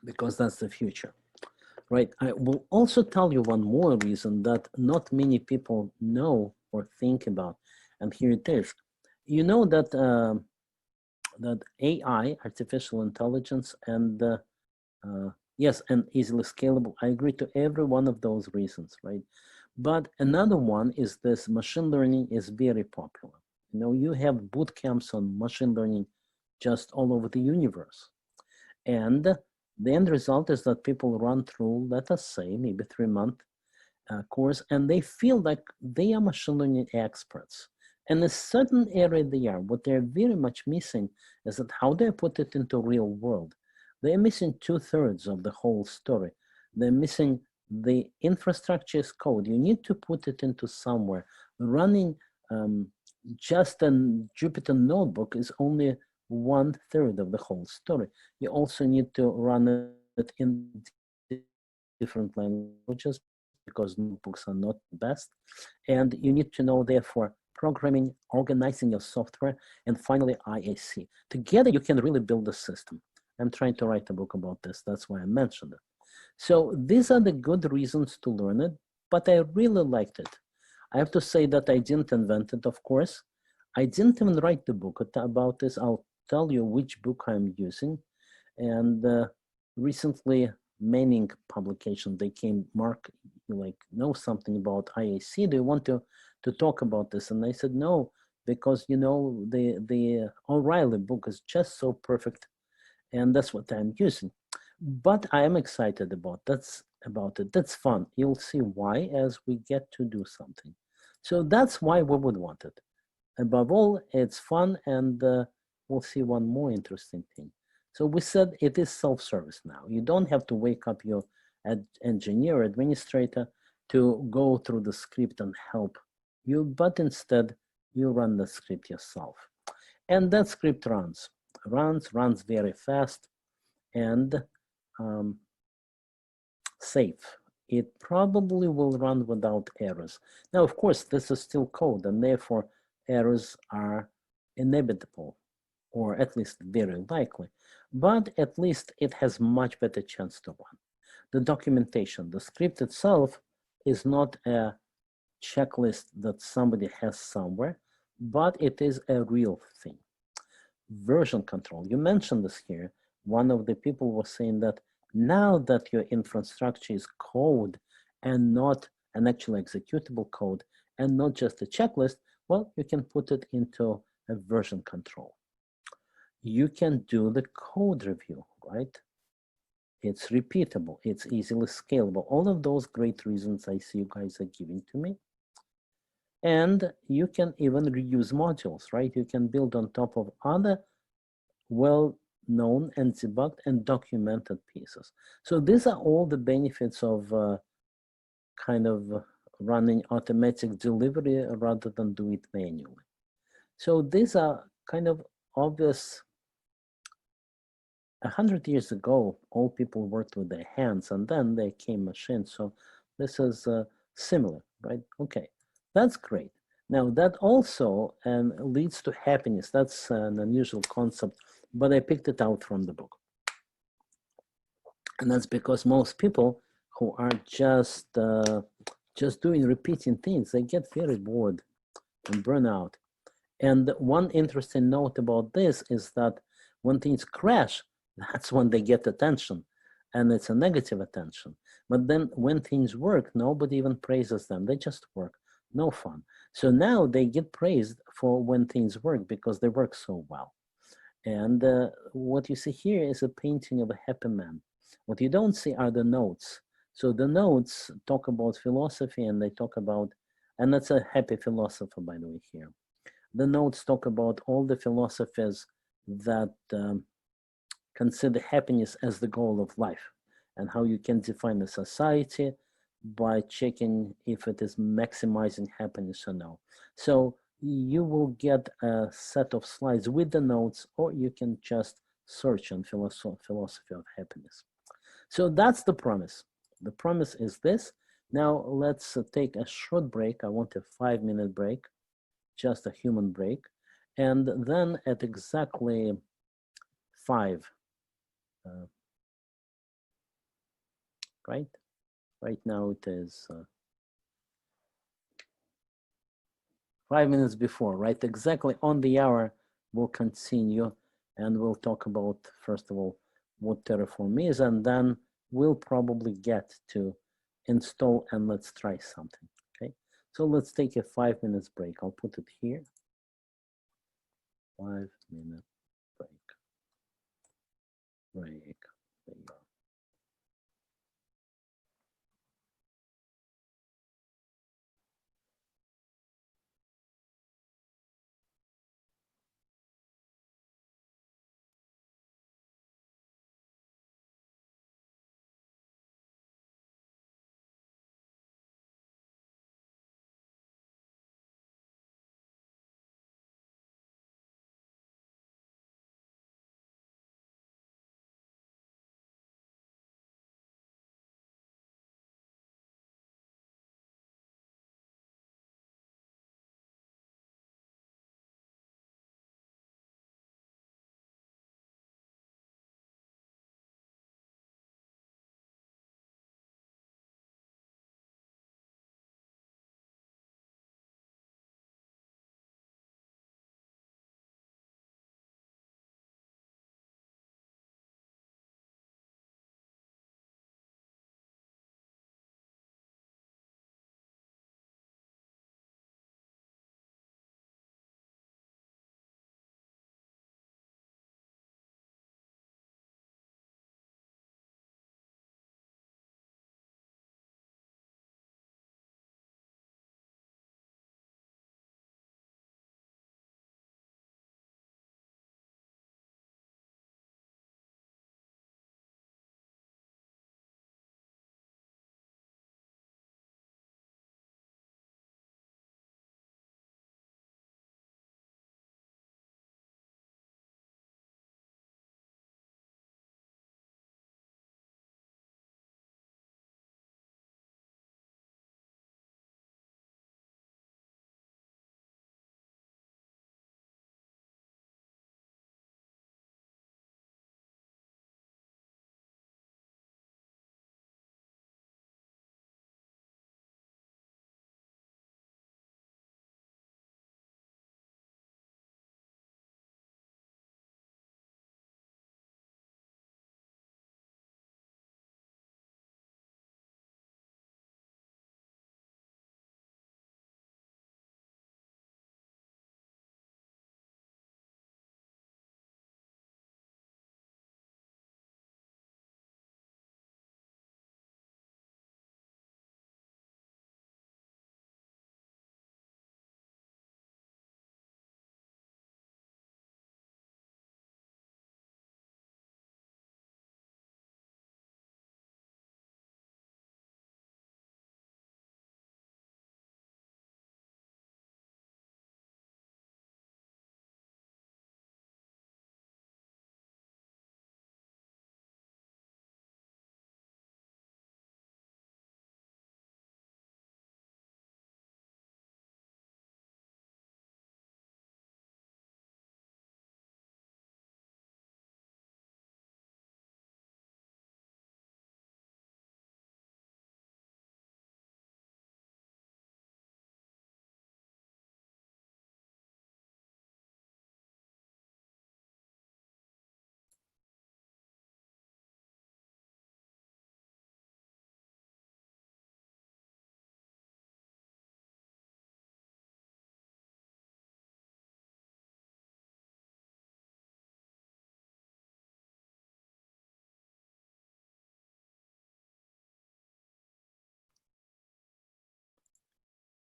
[SPEAKER 1] because that's the future, right? I will also tell you one more reason that not many people know or think about, and here it is. You know that that AI, artificial intelligence, and yes, and easily scalable. I agree to every one of those reasons, right? But another one is this: machine learning is very popular. You know, you have boot camps on machine learning just all over the universe. And the end result is that people run through, let us say, maybe 3-month course, and they feel like they are machine learning experts. And a certain area they are. What they're very much missing is that how they put it into real world. They're missing 2/3 of the whole story. They're missing the infrastructure as code. You need to put it into somewhere. Running just a Jupyter notebook is only 1/3 of the whole story. You also need to run it in different languages because notebooks are not best. And you need to know, therefore, programming, organizing your software, and finally IAC. Together, you can really build a system. I'm trying to write a book about this. That's why I mentioned it. So these are the good reasons to learn it, but I really liked it. I have to say that I didn't invent it, of course. I didn't even write the book about this. I'll tell you which book I'm using. And recently, Manning publication, they came, Mark, you like know something about IAC? Do you want to talk about this? And I said, no, because you know, the O'Reilly book is just so perfect. And that's what I'm using. But I am excited about it. That's fun. You'll see why as we get to do something. So that's why we would want it. Above all, it's fun, and we'll see one more interesting thing. So we said it is self-service now. You don't have to wake up your engineer, administrator to go through the script and help you, but instead you run the script yourself. And that script runs very fast and safe. It probably will run without errors. Now, of course, this is still code, and therefore errors are inevitable, or at least very likely, but at least it has much better chance to run. The documentation, the script itself is not a checklist that somebody has somewhere, but it is a real thing. Version control, you mentioned this here. One of the people was saying that now that your infrastructure is code and not an actual executable code and not just a checklist, well, you can put it into a version control. You can do the code review, right? It's repeatable, it's easily scalable. All of those great reasons I see you guys are giving to me. And you can even reuse modules, right? You can build on top of other well-known and debugged and documented pieces. So these are all the benefits of kind of running automatic delivery rather than do it manually. So these are kind of obvious. 100 years ago, all people worked with their hands, and then there came machines. So this is similar, right? Okay, that's great. Now that also leads to happiness. That's an unusual concept, but I picked it out from the book. And that's because most people who are just doing repeating things, they get very bored and burn out. And one interesting note about this is that when things crash, that's when they get attention, and it's a negative attention. But then when things work, nobody even praises them. They just work, no fun. So now they get praised for when things work because they work so well. And what you see here is a painting of a happy man. What you don't see are the notes. So the notes talk about philosophy, and they talk about, and that's a happy philosopher, by the way, here. The notes talk about all the philosophies that consider happiness as the goal of life. and how you can define a society by checking if it is maximizing happiness or no. So you will get a set of slides with the notes, or you can just search on philosophy of happiness. So that's the promise. The promise is this. Now let's take a short break. I want a 5-minute break, just a human break. And then at exactly 5, right? Right now it is 5 minutes before, right? Exactly on the hour, we'll continue and we'll talk about, first of all, what Terraform is, and then we'll probably get to install and let's try something, okay? So let's take a 5 minutes break. I'll put it here. 5-minute break. Break. There you go.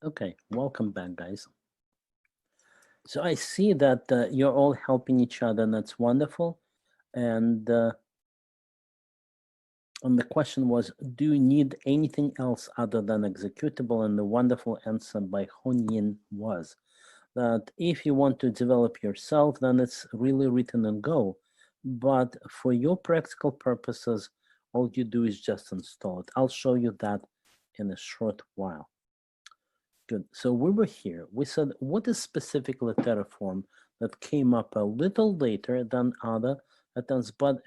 [SPEAKER 1] Okay, welcome back, guys. So I see that you're all helping each other, and that's wonderful. And And the question was, do you need anything else other than executable? And the wonderful answer by Honyin was that if you want to develop yourself, then it's really written in Go. But for your practical purposes, all you do is just install it. I'll show you that in a short while. Good. So we were here. We said, what is specifically Terraform that came up a little later than other attempts, but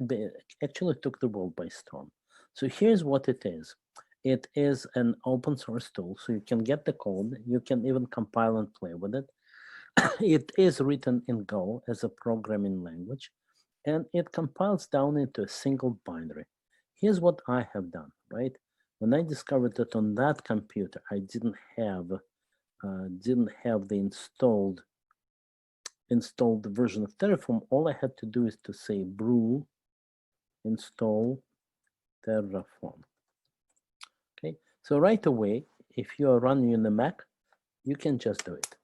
[SPEAKER 1] actually took the world by storm. So here's what it is. It is an open source tool, so you can get the code. You can even compile and play with it. It is written in Go as a programming language, and it compiles down into a single binary. Here's what I have done, right? When I discovered that on that computer, I didn't have the installed version of Terraform. All I had to do is to say brew install Terraform. Okay, so right away, if you are running in the Mac, you can just do it.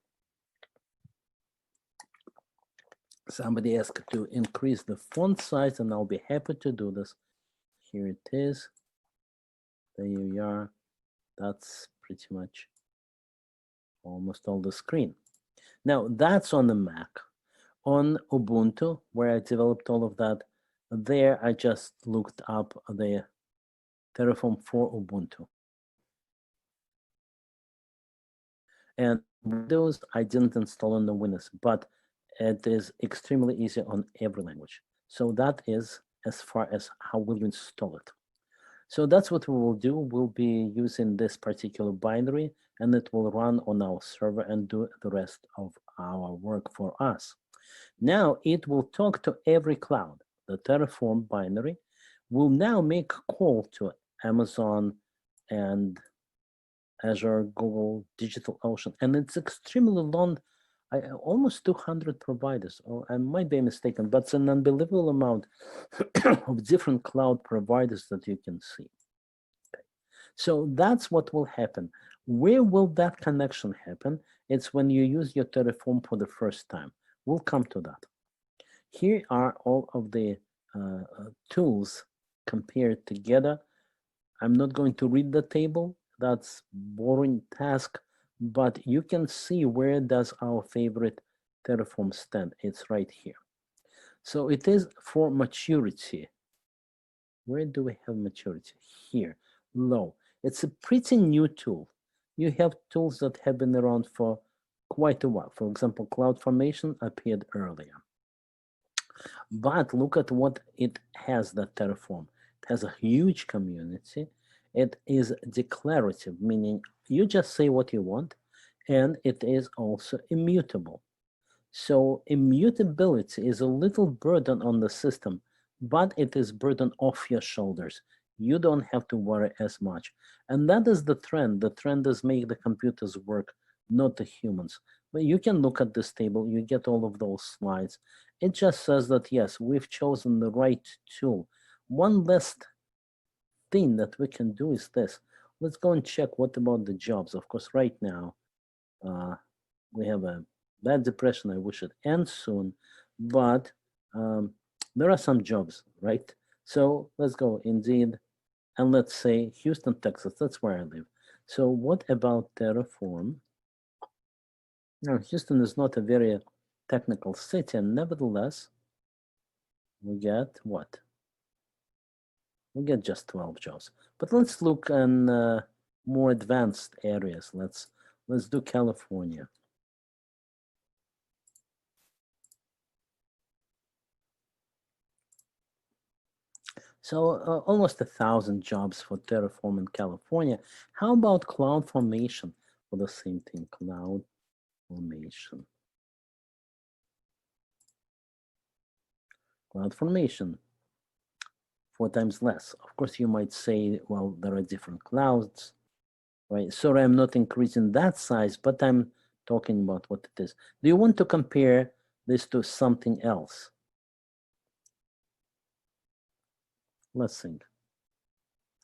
[SPEAKER 1] Somebody asked to increase the font size, and I'll be happy to do this. Here it is. There you are. That's pretty much almost all the screen. Now, that's on the Mac. On Ubuntu, where I developed all of that, there I just looked up the Terraform for Ubuntu. And Windows, I didn't install on the Windows, but it is extremely easy on every language. So that is as far as how will you install it. So that's what we will do. We'll be using this particular binary, and it will run on our server and do the rest of our work for us. Now it will talk to every cloud. The Terraform binary will now make a call to Amazon and Azure, Google, DigitalOcean, and it's extremely long, almost 200 providers. Or I might be mistaken, but it's an unbelievable amount of different cloud providers that you can see. Okay. So that's what will happen. Where will that connection happen? It's when you use your Terraform for the first time. We'll come to that. Here are all of the tools compared together. I'm not going to read the table. That's boring task, but you can see where does our favorite Terraform stand. It's right here. So it is for maturity. Where do we have maturity? Here, low. It's a pretty new tool. You have tools that have been around for quite a while. For example, CloudFormation appeared earlier. But look at what it has, that Terraform. It has a huge community. It is declarative, meaning you just say what you want, and it is also immutable. So immutability is a little burden on the system, but it is burden off your shoulders. You don't have to worry as much. And that is the trend. The trend is make the computers work, not the humans. But you can look at this table, you get all of those slides. It just says that, yes, we've chosen the right tool. One last thing that we can do is this. Let's go and check what about the jobs. Of course, right now, we have a bad depression. I wish it ends soon, but there are some jobs, right? So let's go, Indeed, and let's say Houston, Texas. That's where I live. So what about Terraform? Now, Houston is not a very technical city, and nevertheless, we get what? We get just 12 jobs. But let's look in more advanced areas. Let's do California. So almost 1,000 jobs for Terraform in California. How about CloudFormation for the same thing? CloudFormation. CloudFormation, 4 times less. Of course, you might say, well, there are different clouds, right? Sorry, I'm not increasing that size, but I'm talking about what it is. Do you want to compare this to something else? Let's think.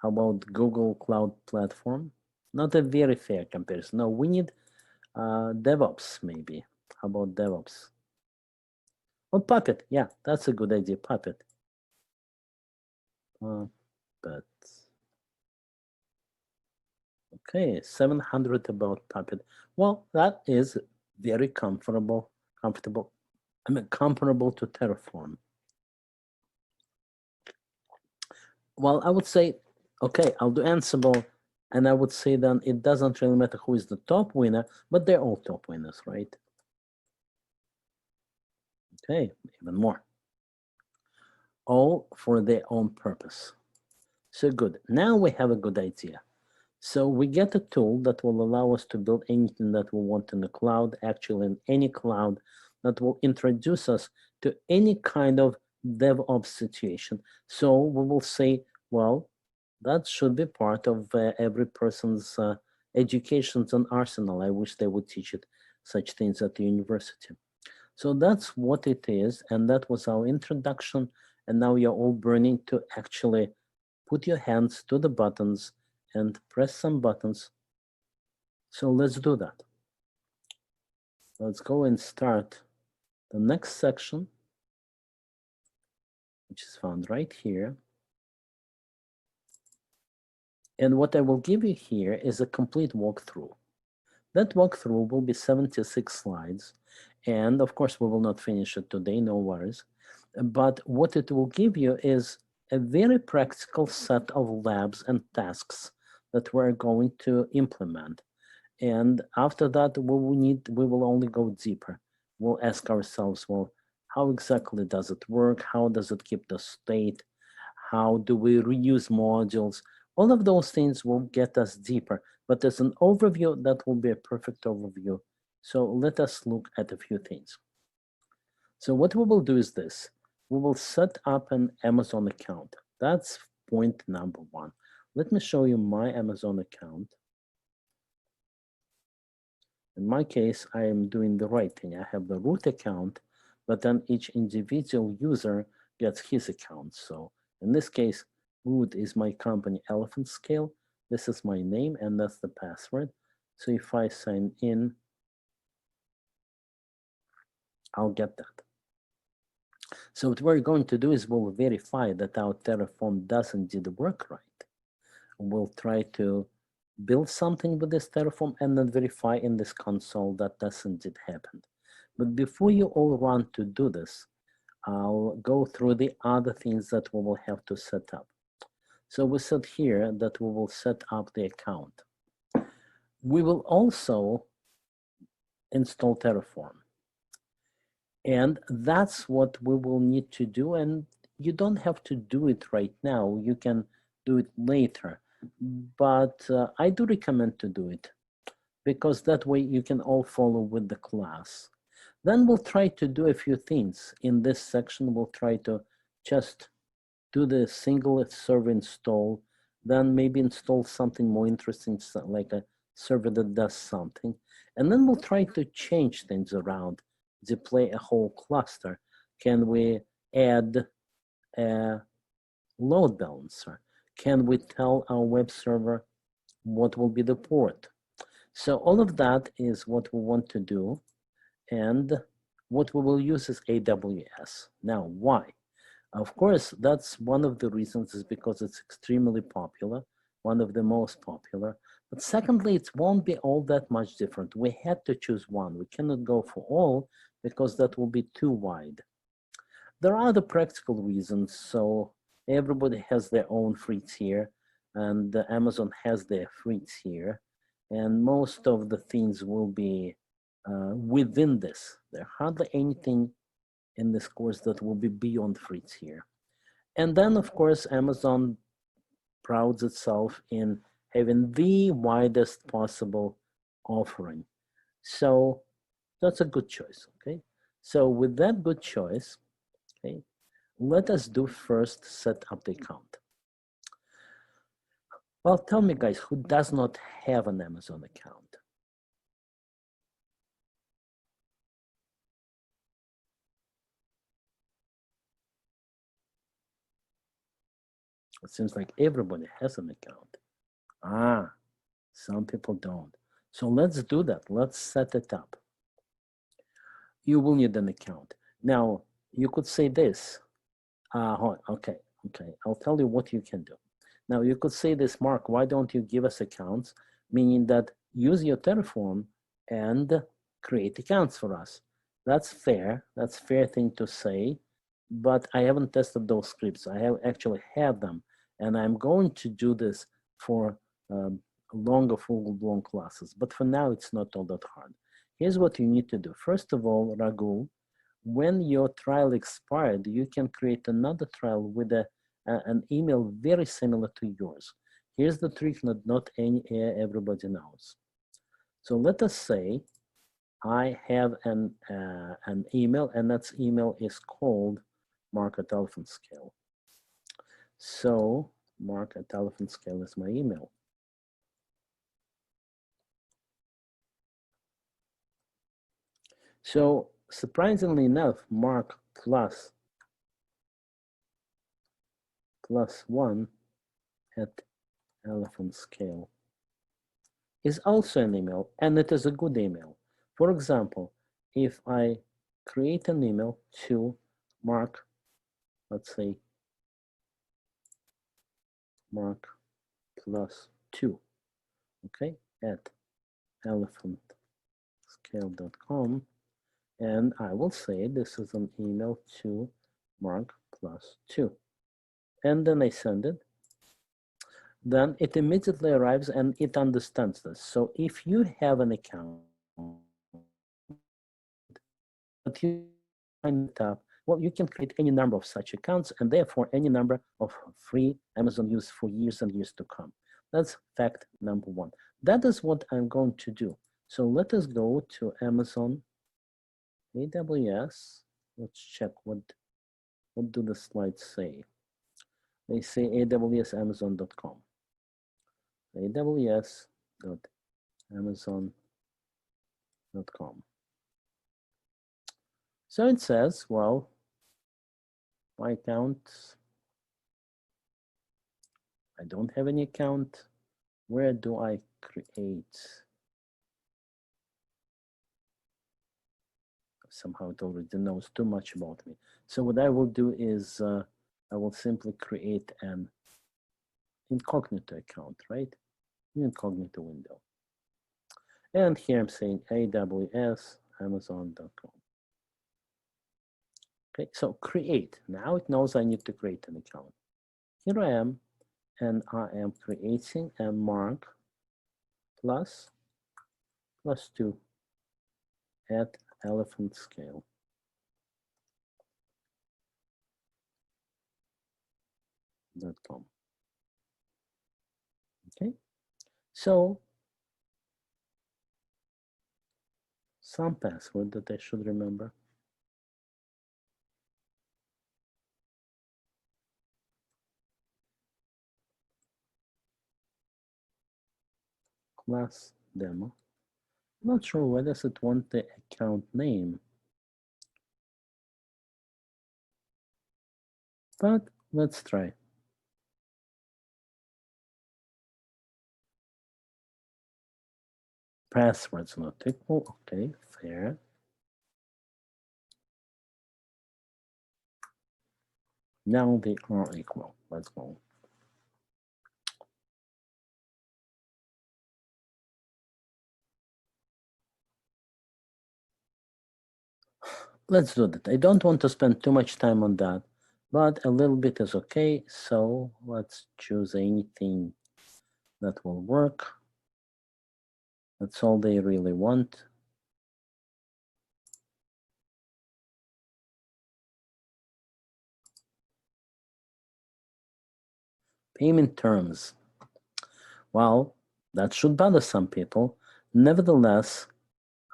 [SPEAKER 1] How about Google Cloud Platform? Not a very fair comparison. No, we need DevOps, maybe. How about DevOps? Oh, Puppet. Yeah, that's a good idea, Puppet. Puppet. Okay, 700 about Puppet. Well, that is very comfortable, comparable to Terraform. Well, I would say, okay, I'll do Ansible, and I would say then it doesn't really matter who is the top winner, but they're all top winners, right? Okay, even more. All for their own purpose. So good. Now we have a good idea. So we get a tool that will allow us to build anything that we want in the cloud, actually in any cloud, that will introduce us to any kind of DevOps situation. So we will say, well, that should be part of every person's educations and arsenal. I wish they would teach it such things at the university. So that's what it is, and that was our introduction. And now you're all burning to actually put your hands to the buttons and press some buttons. So let's do that. Let's go and start the next section, which is found right here. And what I will give you here is a complete walkthrough. That walkthrough will be 76 slides. And of course, we will not finish it today, no worries. But what it will give you is a very practical set of labs and tasks that we're going to implement. And after that, we will only go deeper. We'll ask ourselves, well, how exactly does it work? How does it keep the state? How do we reuse modules? All of those things will get us deeper. But as an overview, that will be a perfect overview. So let us look at a few things. So what we will do is this. We will set up an Amazon account. That's point number one. Let me show you my Amazon account. In my case, I am doing the right thing. I have the root account, but then each individual user gets his account. So in this case, root is my company Elephant Scale. This is my name, and that's the password. So if I sign in, I'll get that. So what we're going to do is we'll verify that our Terraform does indeed work right. We'll try to build something with this Terraform and then verify in this console that does indeed happen. But before you all run to do this, I'll go through the other things that we will have to set up. So we said here that we will set up the account. We will also install Terraform. And that's what we will need to do. And you don't have to do it right now. You can do it later. But I do recommend to do it because that way you can all follow with the class. Then we'll try to do a few things. In this section, we'll try to just do the single server install, then maybe install something more interesting, like a server that does something. And then we'll try to change things around, deploy a whole cluster. Can we add a load balancer? Can we tell our web server what will be the port? So all of that is what we want to do. And what we will use is AWS. Now, why? Of course, that's one of the reasons is because it's extremely popular, one of the most popular. But secondly, it won't be all that much different. We had to choose one. We cannot go for all because that will be too wide. There are other practical reasons. So everybody has their own free tier, and Amazon has their free tier. And most of the things will be within this. There hardly anything in this course that will be beyond free tier. And then, of course, Amazon prouds itself in having the widest possible offering. So that's a good choice, okay? So with that good choice, okay, let us do first set up the account. Well, tell me guys, who does not have an Amazon account? It seems like everybody has an account. Ah, some people don't. So let's do that. Let's set it up. You will need an account. Now, you could say this. Okay. I'll tell you what you can do. Now, you could say this, Mark, why don't you give us accounts? meaning that use your Terraform and create accounts for us. That's fair. That's a fair thing to say, but I haven't tested those scripts. I have actually had them, and I'm going to do this for longer full-blown classes. But for now, it's not all that hard. Here's what you need to do. First of all, Raghu, when your trial expired, you can create another trial with an email very similar to yours. Here's the trick that not everybody knows. So let us say I have an email, and that email is called Mark@elephant_scale. So Mark@elephant_scale is my email. So surprisingly enough, Mark plus 1 at elephant_scale is also an email, and it is a good email. For example, if I create an email to Mark, let's say Mark plus 2, okay, at elephant_scale.com, and I will say this is an email to Mark plus 2, and then I send it. Then it immediately arrives and it understands this. So if you have an account, but you find it up, well, you can create any number of such accounts, and therefore any number of free Amazon use for years and years to come. That's fact number one. That is what I'm going to do. So let us go to Amazon AWS. Let's check what do the slides say. They say AWS-Amazon.com. AWS.Amazon.com. So it says, well, my account, I don't have any account. Where do I create? Somehow it already knows too much about me. So what I will do is I will simply create an incognito account, right? Incognito window. And here I'm saying AWS Amazon.com. Okay, so create. Now it knows I need to create an account. Here I am, and I am creating a Mark plus 2 at elephant_scale.com. Okay, so some password that I should remember. Class demo. I'm not sure why does it want the account name, but let's try. Passwords not equal. Okay, fair. Now they are equal. Let's go. Let's do that. I don't want to spend too much time on that, but a little bit is okay. So let's choose anything that will work. That's all they really want. Payment terms. Well, that should bother some people. Nevertheless,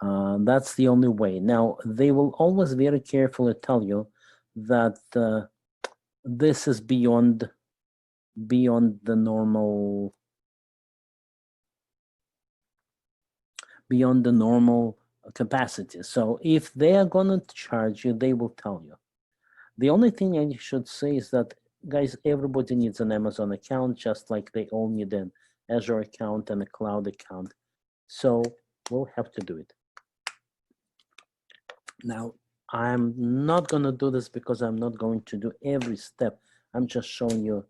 [SPEAKER 1] that's the only way. Now, they will always very carefully tell you that this is beyond the normal capacity. So if they are going to charge you, they will tell you. The only thing I should say is that, guys, everybody needs an Amazon account, just like they all need an Azure account and a cloud account. So we'll have to do it. Now, I'm not going to do this because I'm not going to do every step. I'm just showing you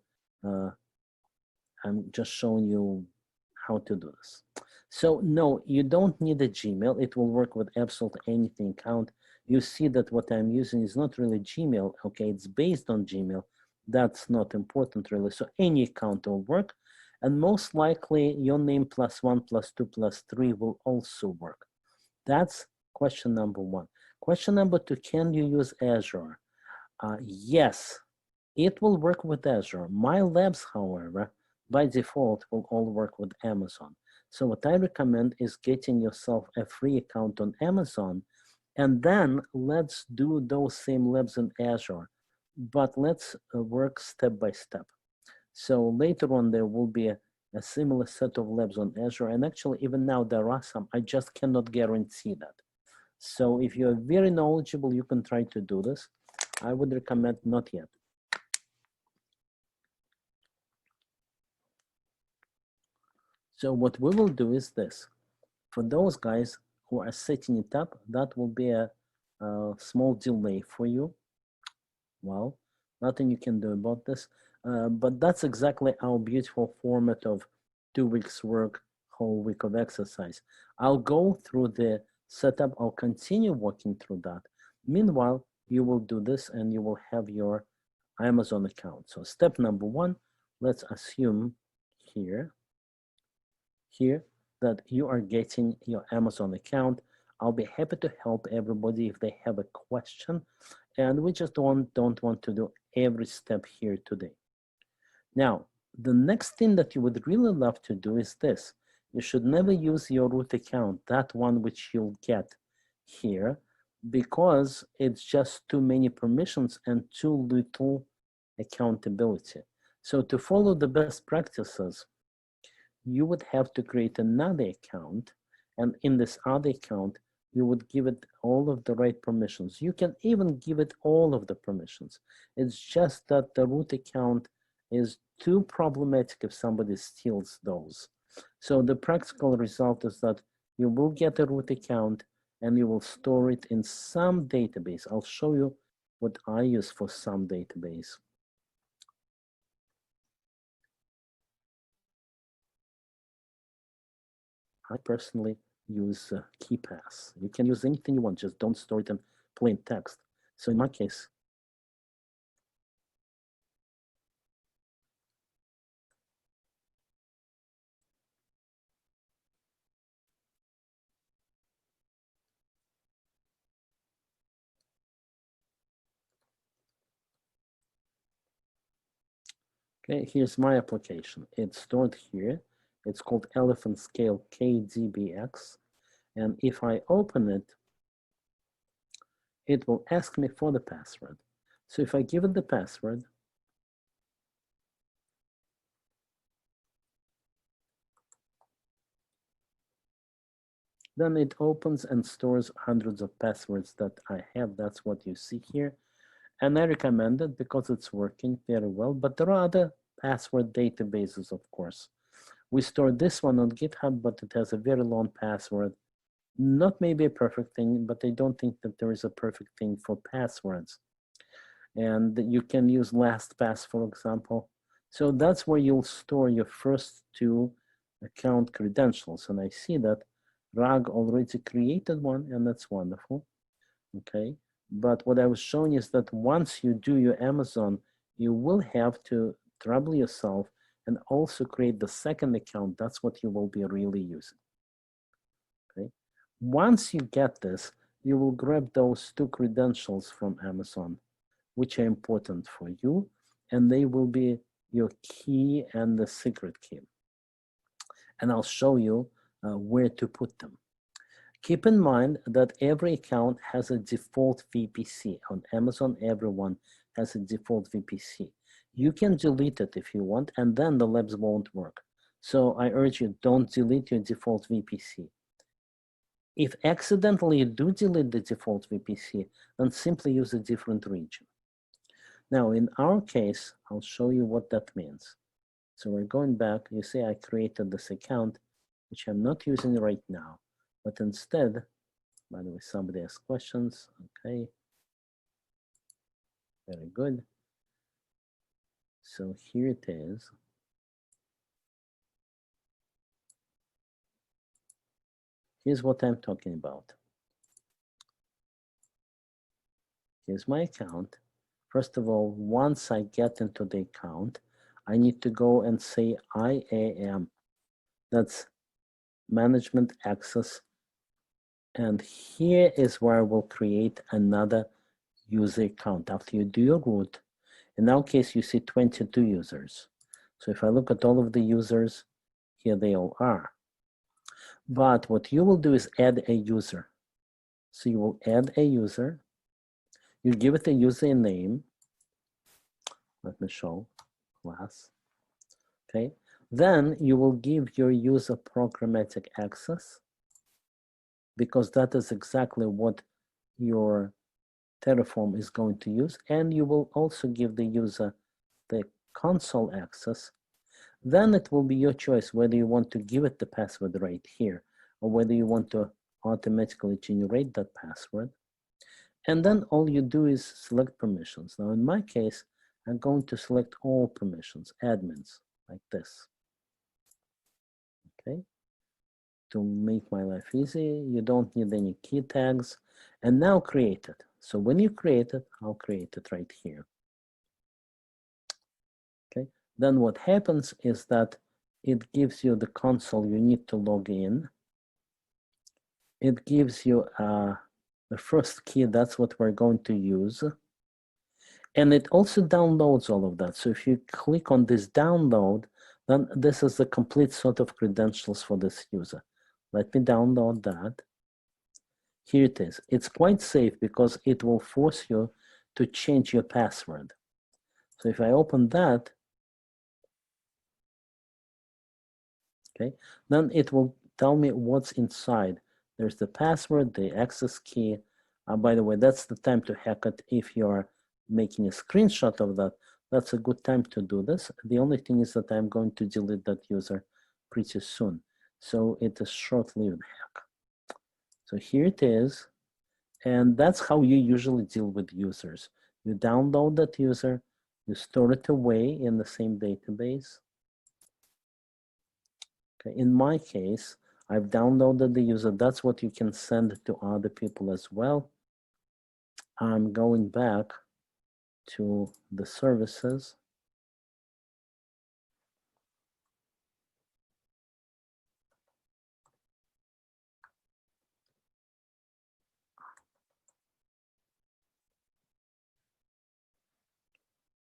[SPEAKER 1] how to do this. So no, you don't need a Gmail. It will work with absolutely anything account. You see that what I'm using is not really Gmail. Okay, it's based on Gmail. That's not important really. So any account will work. And most likely your name +1 +2 +3 will also work. That's question number one. Question number two, can you use Azure? Yes, it will work with Azure. My labs, however, by default will all work with Amazon. So what I recommend is getting yourself a free account on Amazon, and then let's do those same labs in Azure, but let's work step by step. So later on, there will be a similar set of labs on Azure, and actually even now there are some, I just cannot guarantee that. So if you're very knowledgeable, you can try to do this. I would recommend not yet. So what we will do is this. For those guys who are setting it up, that will be a small delay for you. Well, nothing you can do about this. But that's exactly our beautiful format of 2 weeks work, whole week of exercise. I'll go through the setup. I'll continue working through that. Meanwhile, you will do this and you will have your Amazon account. So step number one, let's assume here that you are getting your Amazon account. I'll be happy to help everybody if they have a question. And we just don't want to do every step here today. Now, the next thing that you would really love to do is this. You should never use your root account, that one which you'll get here, because it's just too many permissions and too little accountability. So to follow the best practices, you would have to create another account, and in this other account, you would give it all of the right permissions. You can even give it all of the permissions. It's just that the root account is too problematic if somebody steals those. So the practical result is that you will get a root account and you will store it in some database. I'll show you what I use for some database. I personally use KeePass. You can use anything you want, just don't store it in plain text. So in my case, okay, here's my application. It's stored here. It's called Elephant Scale KDBX. And if I open it, it will ask me for the password. So if I give it the password, then it opens and stores hundreds of passwords that I have. That's what you see here. And I recommend it because it's working very well. But there are other password databases, of course. We store this one on GitHub, but it has a very long password. Not maybe a perfect thing, but I don't think that there is a perfect thing for passwords. And you can use LastPass, for example. So that's where you'll store your first two account credentials. And I see that Rag already created one, and that's wonderful. Okay. But what I was showing is that once you do your Amazon, you will have to trouble yourself and also create the second account. That's what you will be really using. Okay. Once you get this, you will grab those two credentials from Amazon, which are important for you, and they will be your key and the secret key. And I'll show you where to put them. Keep in mind that every account has a default VPC. On Amazon, everyone has a default VPC. You can delete it if you want, and then the labs won't work. So I urge you, don't delete your default VPC. If accidentally you do delete the default VPC, then simply use a different region. Now, in our case, I'll show you what that means. So we're going back. You see I created this account, which I'm not using right now. But instead, by the way, somebody asked questions. Okay. Very good. So here it is. Here's what I'm talking about. Here's my account. First of all, once I get into the account, I need to go and say IAM. That's management access. And here is where I will create another user account. After you do your root, in our case, you see 22 users. So if I look at all of the users, here they all are. But what you will do is add a user. So you will add a user. You give it a username. Let me show class. Okay. Then you will give your user programmatic access, because that is exactly what your Terraform is going to use. And you will also give the user the console access. Then it will be your choice whether you want to give it the password right here, or whether you want to automatically generate that password. And then all you do is select permissions. Now in my case, I'm going to select all permissions, admins, like this. Okay. To make my life easy, you don't need any key tags. And now create it. So when you create it, I'll create it right here. Okay. Then what happens is that it gives you the console you need to log in. It gives you the first key, that's what we're going to use. And it also downloads all of that. So if you click on this download, then this is the complete set of credentials for this user. Let me download that. Here it is. It's quite safe because it will force you to change your password. So if I open that, okay, then it will tell me what's inside. There's the password, the access key. By the way, that's the time to hack it. If you're making a screenshot of that, that's a good time to do this. The only thing is that I'm going to delete that user pretty soon. So it is short-lived hack. So here it is. And that's how you usually deal with users. You download that user, you store it away in the same database. Okay. In my case, I've downloaded the user. That's what you can send to other people as well. I'm going back to the services.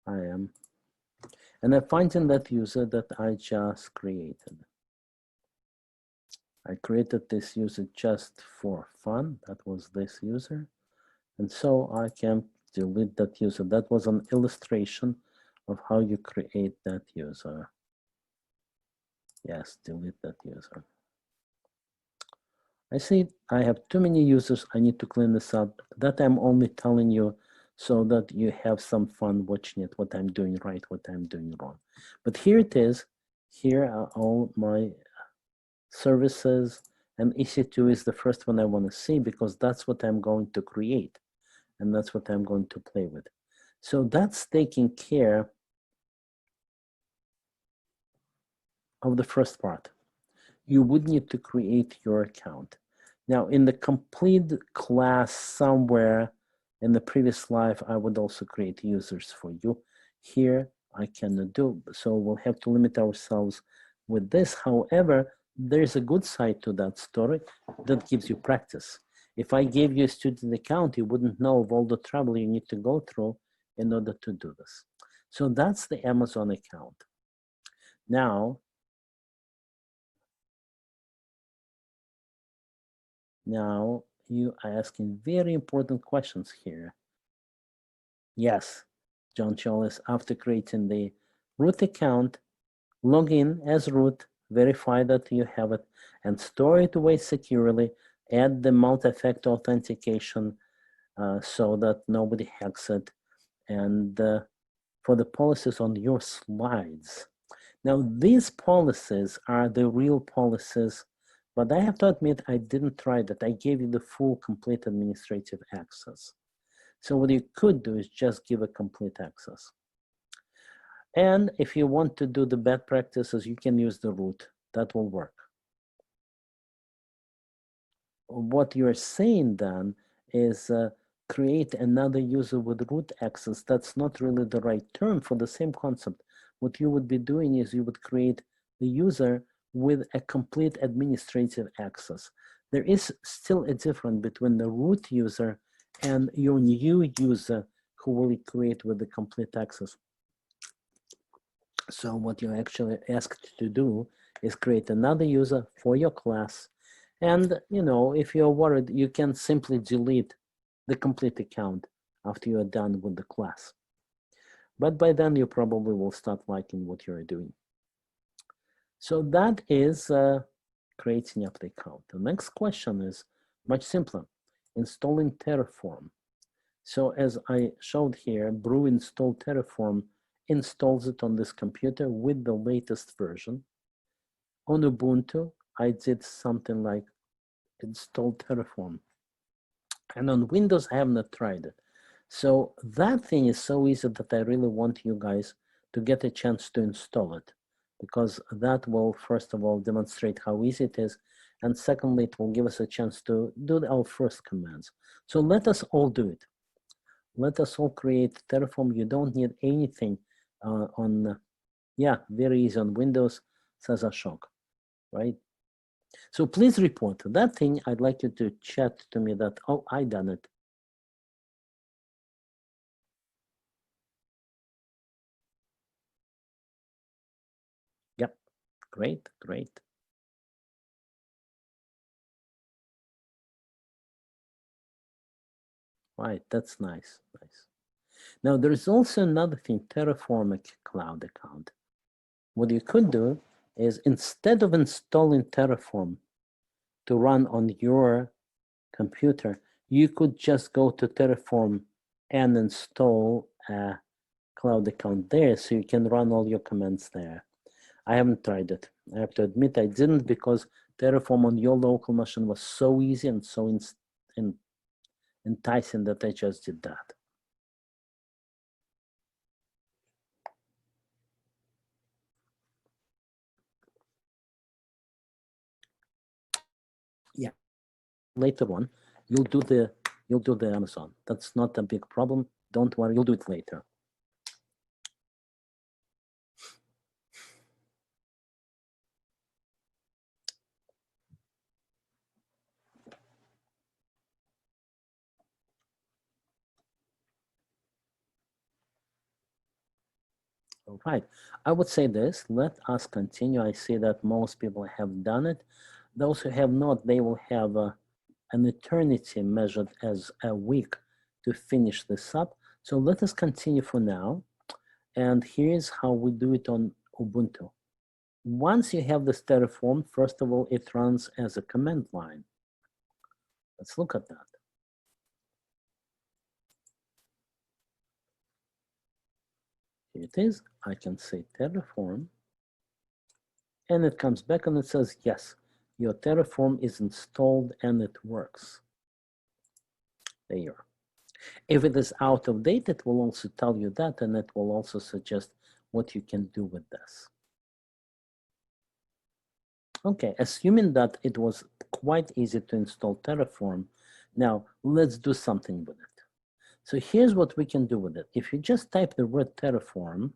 [SPEAKER 1] I am. And I find in that user that I just created. I created this user just for fun. That was this user. And so I can delete that user. That was an illustration of how you create that user. Yes, delete that user. I see I have too many users. I need to clean this up. That I'm only telling you so that you have some fun watching it, what I'm doing right, what I'm doing wrong. But here it is. Here are all my services, and EC2 is the first one I want to see because that's what I'm going to create, and that's what I'm going to play with. So that's taking care of the first part. You would need to create your account. Now, in the complete class somewhere in the previous life, I would also create users for you. Here, I cannot do, so we'll have to limit ourselves with this. However, there's a good side to that story that gives you practice. If I gave you a student account, you wouldn't know of all the trouble you need to go through in order to do this. So that's the Amazon account. Now you are asking very important questions here. Yes, John Cholis, after creating the root account, log in as root, verify that you have it, and store it away securely. Add the multi-factor authentication so that nobody hacks it. And for the policies on your slides. Now, these policies are the real policies, but I have to admit I didn't try that. I gave you the full, complete administrative access. So what you could do is just give a complete access. And if you want to do the bad practices, you can use the root. That will work. what you're saying then is create another user with root access. That's not really the right term for the same concept. What you would be doing is you would create the user with a complete administrative access. There is still a difference between the root user and your new user who will create with the complete access. So what you're actually asked to do is create another user for your class. And, you know, if you're worried, you can simply delete the complete account after you're done with the class. But by then, you probably will start liking what you're doing. So that is creating up the account. The next question is much simpler, installing Terraform. So as I showed here, brew install Terraform installs it on this computer with the latest version. On Ubuntu, I did something like install Terraform. And on Windows, I have not tried it. So that thing is so easy that I really want you guys to get a chance to install it, because that will, first of all, demonstrate how easy it is. And secondly, it will give us a chance to do our first commands. So let us all do it. Let us all create Terraform. You don't need anything very easy on Windows, says Ashok, right? So please report that thing. I'd like you to chat to me that, oh, I done it. Yep, great, great. Right, that's nice, nice. Now there is also another thing, Terraform Cloud account. What you could do is instead of installing Terraform to run on your computer, you could just go to Terraform and install a cloud account there, so you can run all your commands there. I haven't tried it. I have to admit I didn't, because Terraform on your local machine was so easy and so enticing that I just did that. Yeah, later on, you'll do the Amazon. That's not a big problem. Don't worry, you'll do it later. All right, I would say this, let us continue. I see that most people have done it. Those who have not, they will have an eternity measured as a week to finish this up. So let us continue for now. And here's how we do it on Ubuntu. Once you have this Terraform, first of all, it runs as a command line. Let's look at that. Here it is. I can say Terraform, and it comes back and it says, yes, your Terraform is installed and it works. There you are. If it is out of date, it will also tell you that, and it will also suggest what you can do with this. Okay, assuming that it was quite easy to install Terraform, now let's do something with it. So here's what we can do with it. If you just type the word Terraform,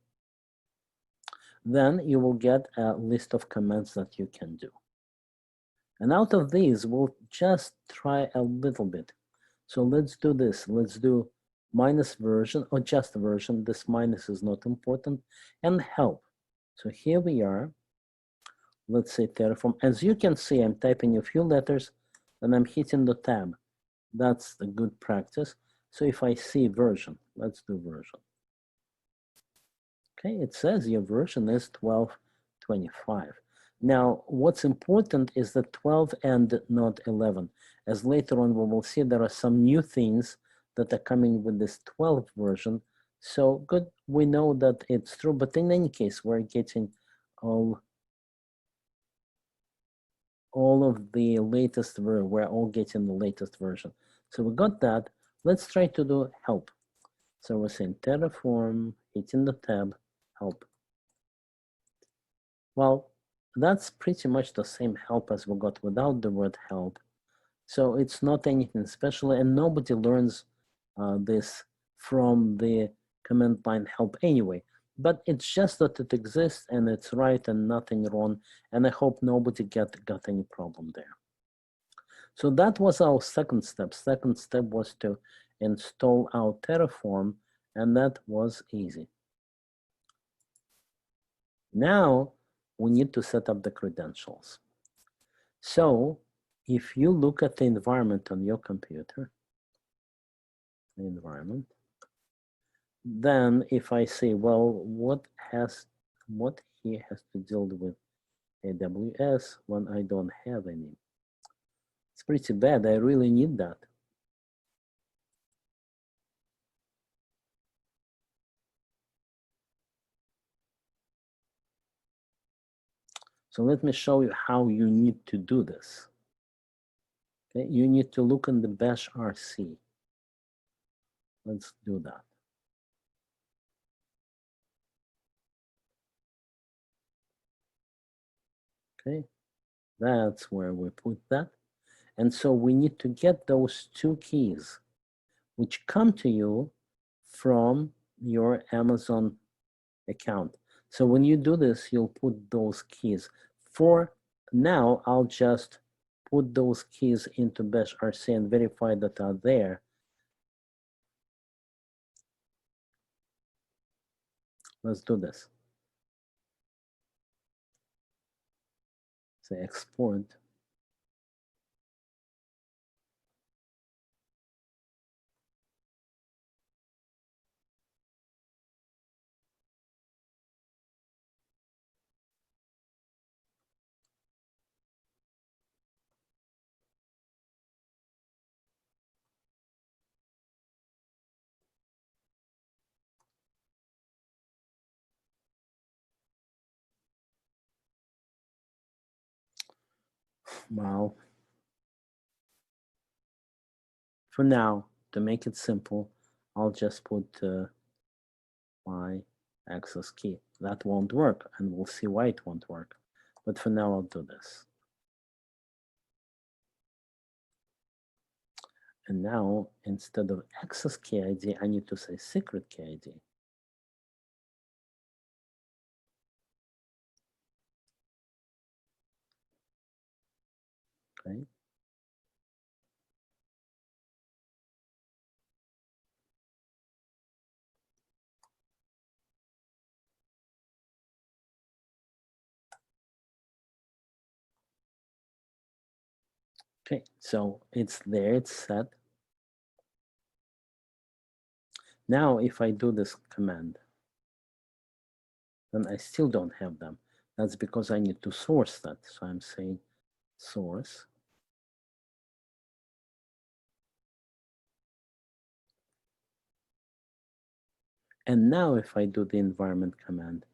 [SPEAKER 1] then you will get a list of commands that you can do. And out of these, we'll just try a little bit. So let's do this. Let's do minus version or just version. This minus is not important. And help. So here we are. Let's say Terraform. As you can see, I'm typing a few letters and I'm hitting the tab. That's the good practice. So if I see version, let's do version. Okay, it says your version is 12.25. Now, what's important is that 12 and not 11. As later on we will see, there are some new things that are coming with this 12 version. So good, we know that it's true, but in any case, we're getting all of the latest version. We're all getting the latest version. So we got that. Let's try to do help. So we're saying Terraform, hitting the tab, help. Well, that's pretty much the same help as we got without the word help. So it's not anything special, and nobody learns this from the command line help anyway. But it's just that it exists and it's right and nothing wrong. And I hope nobody got any problem there. So that was our second step. Second step was to install our Terraform, and that was easy. Now we need to set up the credentials. So if you look at the environment on your computer, the environment, then if I say, well, what here has to deal with AWS when I don't have any? It's pretty bad. I really need that. So let me show you how you need to do this. Okay, you need to look in the bash RC. Let's do that. Okay, that's where we put that. And so we need to get those two keys, which come to you from your Amazon account. So when you do this, you'll put those keys. For now, I'll just put those keys into bash RC and verify that are there. Let's do this. Say export. Well, for now, to make it simple, I'll just put my access key. That won't work, and we'll see why it won't work. But for now, I'll do this. And now, instead of access key ID, I need to say secret key ID. Okay. Okay, so it's there, it's set. Now, if I do this command, then I still don't have them. That's because I need to source that. So I'm saying source. And now if I do the environment command,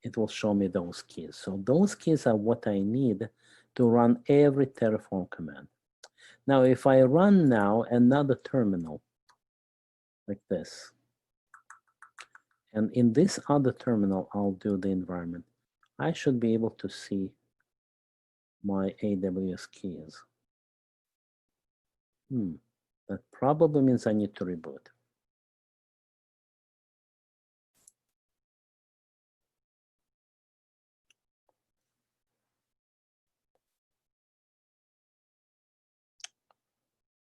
[SPEAKER 1] it will show me those keys. So those keys are what I need to run every Terraform command. Now, if I run now another terminal like this, and in this other terminal, I'll do the environment, I should be able to see my AWS keys. That probably means I need to reboot.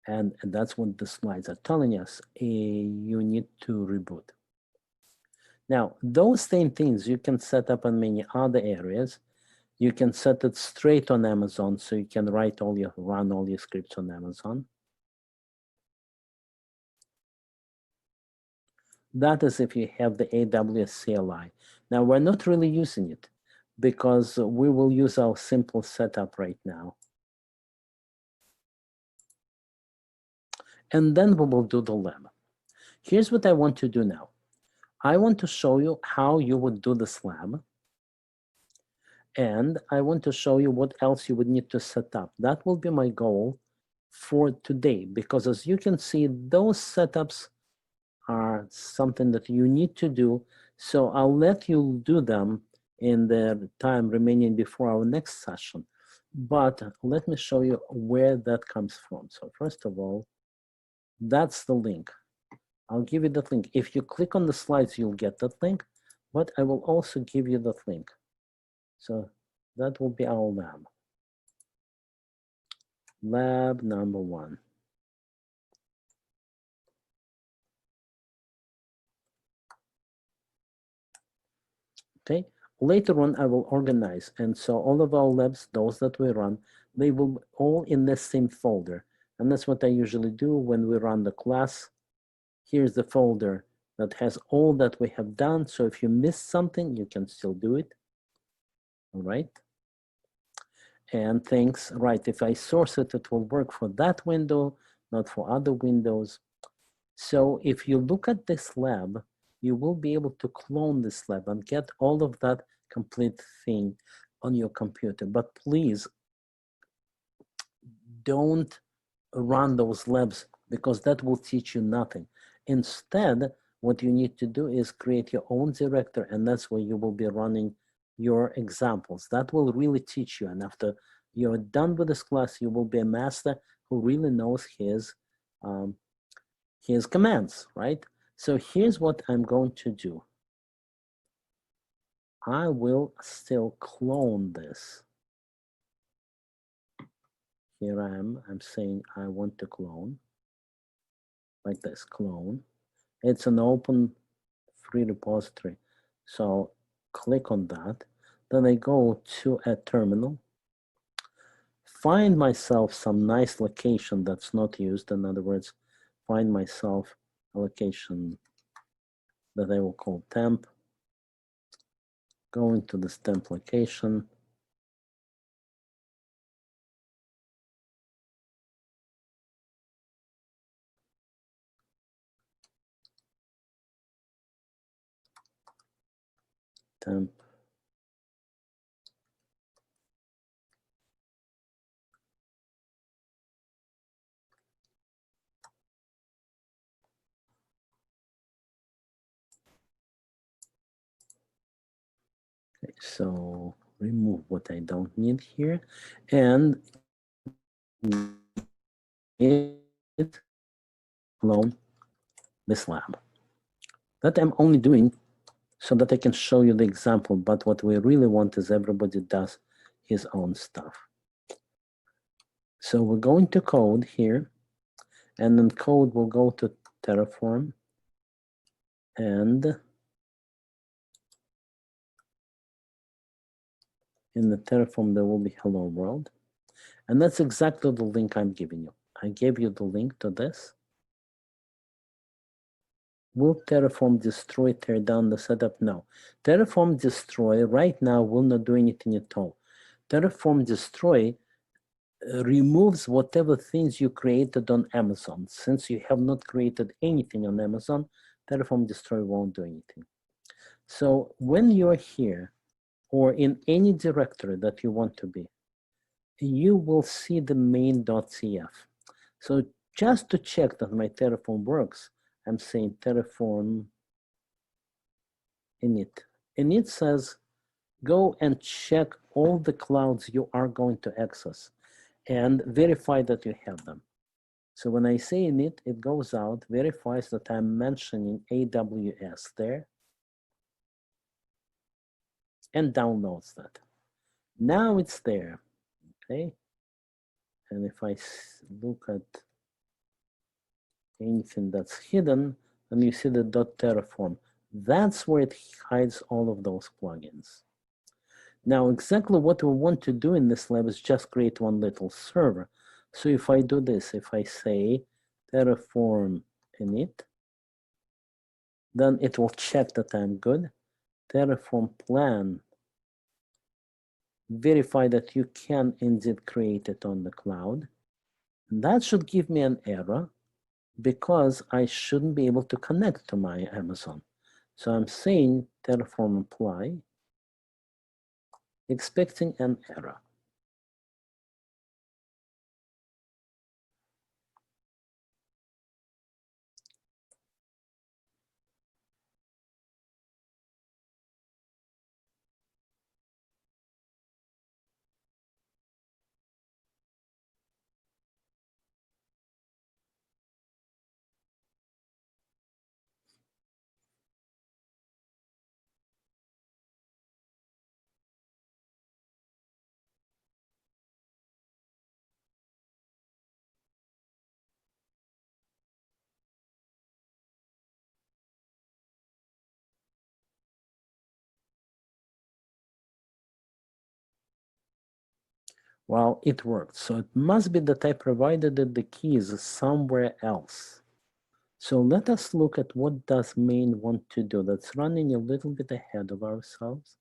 [SPEAKER 1] And that's what the slides are telling us. You need to reboot. Now, those same things you can set up in many other areas. You can set it straight on Amazon, so you can run all your scripts on Amazon. That is if you have the AWS CLI. Now, we're not really using it because we will use our simple setup right now. And then we will do the lab. Here's what I want to do now. I want to show you how you would do this lab. And I want to show you what else you would need to set up. That will be my goal for today, because as you can see, those setups are something that you need to do. So I'll let you do them in the time remaining before our next session. But let me show you where that comes from. So first of all, that's the link. I'll give you that link. If you click on the slides, you'll get that link, but I will also give you that link. So that will be our lab. Lab number 1. Okay, later on I will organize, and so all of our labs, those that we run, they will all in the same folder. And that's what I usually do when we run the class. Here's the folder that has all that we have done. So if you miss something, you can still do it. All right. And things, right, if I source it, it will work for that window, not for other windows. So if you look at this lab, you will be able to clone this lab and get all of that complete thing on your computer. But please don't run those labs because that will teach you nothing. Instead, what you need to do is create your own directory, and that's where you will be running your examples. That will really teach you. And after you're done with this class, you will be a master who really knows his commands, right? So here's what I'm going to do. I will still clone this. Here I am, I'm saying I want to clone, like this, clone. It's an open free repository. So click on that. Then I go to a terminal, find myself some nice location that's not used. In other words, find myself a location that I will call temp. Go into this temp location. Temp. Okay, so remove what I don't need here, and it clone this lab. That I'm only doing so that I can show you the example, but what we really want is everybody does his own stuff. So we're going to code here, and in code we'll go to Terraform, and in the Terraform there will be hello world, and that's exactly the link I'm giving you. I gave you the link to this. Will Terraform destroy, tear down the setup? No. Terraform destroy right now will not do anything at all. Terraform destroy removes whatever things you created on Amazon. Since you have not created anything on Amazon, Terraform destroy won't do anything. So when you're here or in any directory that you want to be, you will see the main.cf. So just to check that my Terraform works, I'm saying Terraform init. Init says, go and check all the clouds you are going to access and verify that you have them. So when I say init, it goes out, verifies that I'm mentioning AWS there, and downloads that. Now it's there, okay? And if I look at anything that's hidden, then you see the .terraform. That's where it hides all of those plugins. Now, exactly what we want to do in this lab is just create one little server. So if I do this, if I say Terraform init, then it will check that I'm good. Terraform plan, verify that you can indeed create it on the cloud. And that should give me an error because I shouldn't be able to connect to my Amazon. So I'm saying Terraform apply, expecting an error. Well, it worked. So it must be that I provided that the key is somewhere else. So let us look at what does main want to do. That's running a little bit ahead of ourselves.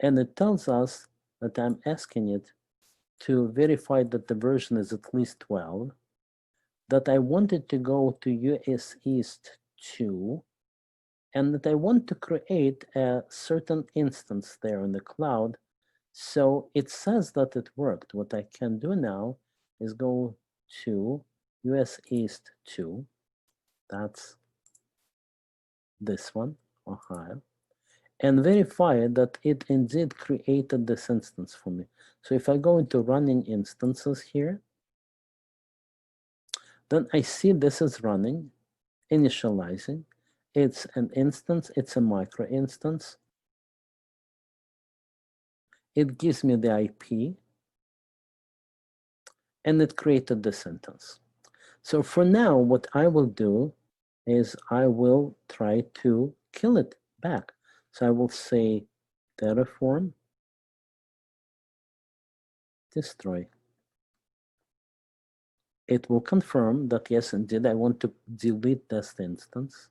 [SPEAKER 1] And it tells us that I'm asking it to verify that the version is at least 12, that I wanted to go to US East 2, and that I want to create a certain instance there in the cloud. So it says that it worked. What I can do now is go to US East 2. That's this one, Ohio, and verify that it indeed created this instance for me. So if I go into running instances here, then I see this is running, initializing. It's an instance, it's a micro instance. It gives me the IP, and it created the sentence. So for now, what I will do is I will try to kill it back. So I will say Terraform destroy. It will confirm that yes, indeed, I want to delete this instance.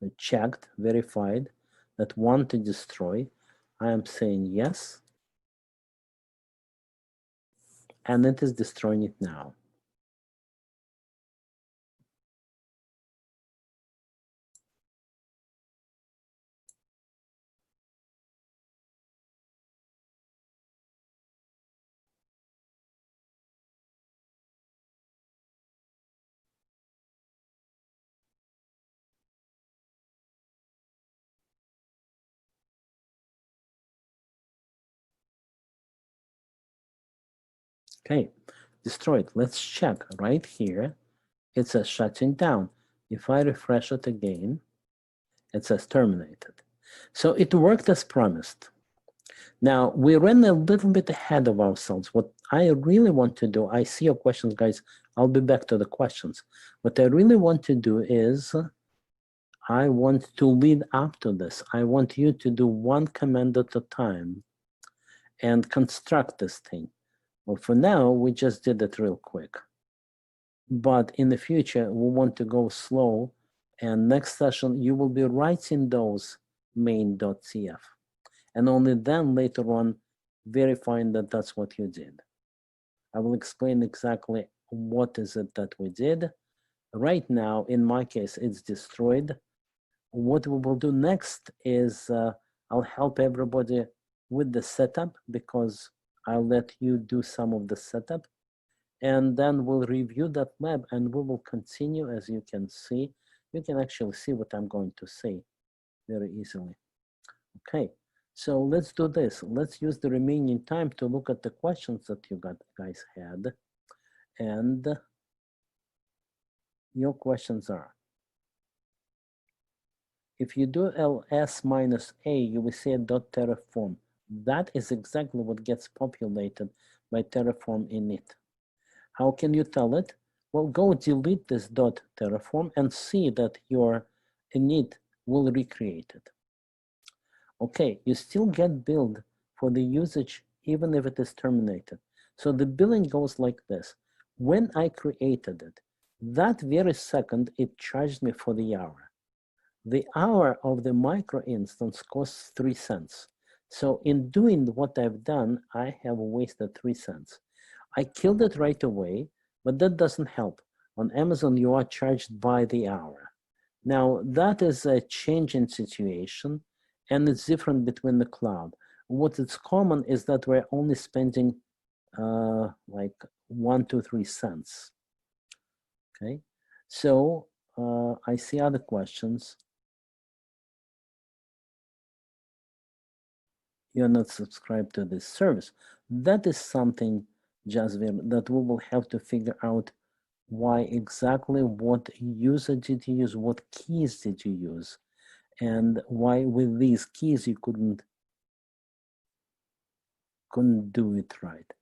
[SPEAKER 1] I checked, verified that want to destroy. I am saying yes, and it is destroying it now. Okay, destroyed. Let's check right here. It says shutting down. If I refresh it again, it says terminated. So it worked as promised. Now, we ran a little bit ahead of ourselves. What I really want to do, I see your questions, guys. I'll be back to the questions. What I really want to do is I want to lead up to this. I want you to do one command at a time and construct this thing. Well, for now, we just did it real quick. But in the future, we want to go slow. And next session, you will be writing those main.cf. And only then later on, verifying that that's what you did. I will explain exactly what is it that we did. Right now, in my case, it's destroyed. What we will do next is I'll help everybody with the setup because I'll let you do some of the setup. And then we'll review that lab and we will continue. As you can see, you can actually see what I'm going to say very easily. Okay, so let's do this. Let's use the remaining time to look at the questions that you guys had. And your questions are, if you do ls minus a, you will see a .terraform. That is exactly what gets populated by Terraform init. How can you tell it? Well, go delete this .terraform and see that your init will recreate it. Okay, you still get billed for the usage even if it is terminated. So the billing goes like this. When I created it, that very second it charged me for the hour. The hour of the micro instance costs 3 cents. So in doing what I've done, I have wasted 3 cents. I killed it right away, but that doesn't help. On Amazon, you are charged by the hour. Now, that is a change in situation, and it's different between the cloud. What is common is that we're only spending like 1 to 3 cents. Okay, so I see other questions. You're not subscribed to this service. That is something, Jasvir, that we will have to figure out why exactly, what user did you use, what keys did you use, and why with these keys you couldn't do it right.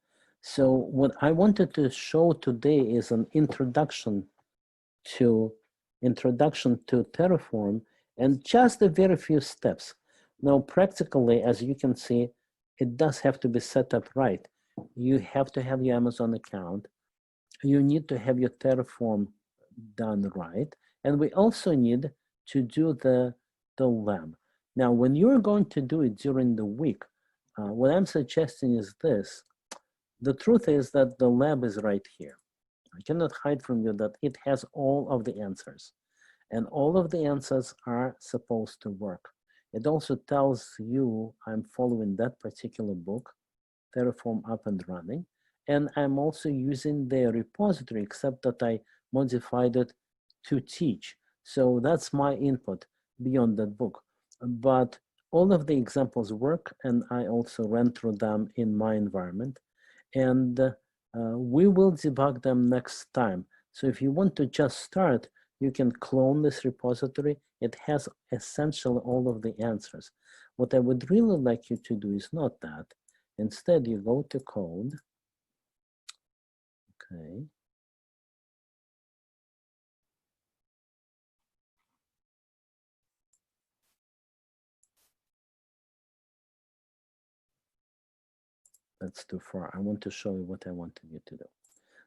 [SPEAKER 1] So what I wanted to show today is an introduction to Terraform and just a very few steps. Now, practically, as you can see, it does have to be set up right. You have to have your Amazon account. You need to have your Terraform done right. And we also need to do the lab. Now, when you're going to do it during the week, what I'm suggesting is this. The truth is that the lab is right here. I cannot hide from you that it has all of the answers. And all of the answers are supposed to work. It also tells you I'm following that particular book, Terraform Up and Running. And I'm also using the repository, except that I modified it to teach. So that's my input beyond that book. But all of the examples work, and I also ran through them in my environment. And we will debug them next time. So if you want to just start, you can clone this repository. It has essentially all of the answers. What I would really like you to do is not that. Instead, you go to code. Okay. That's too far. I want to show you what I wanted you to do.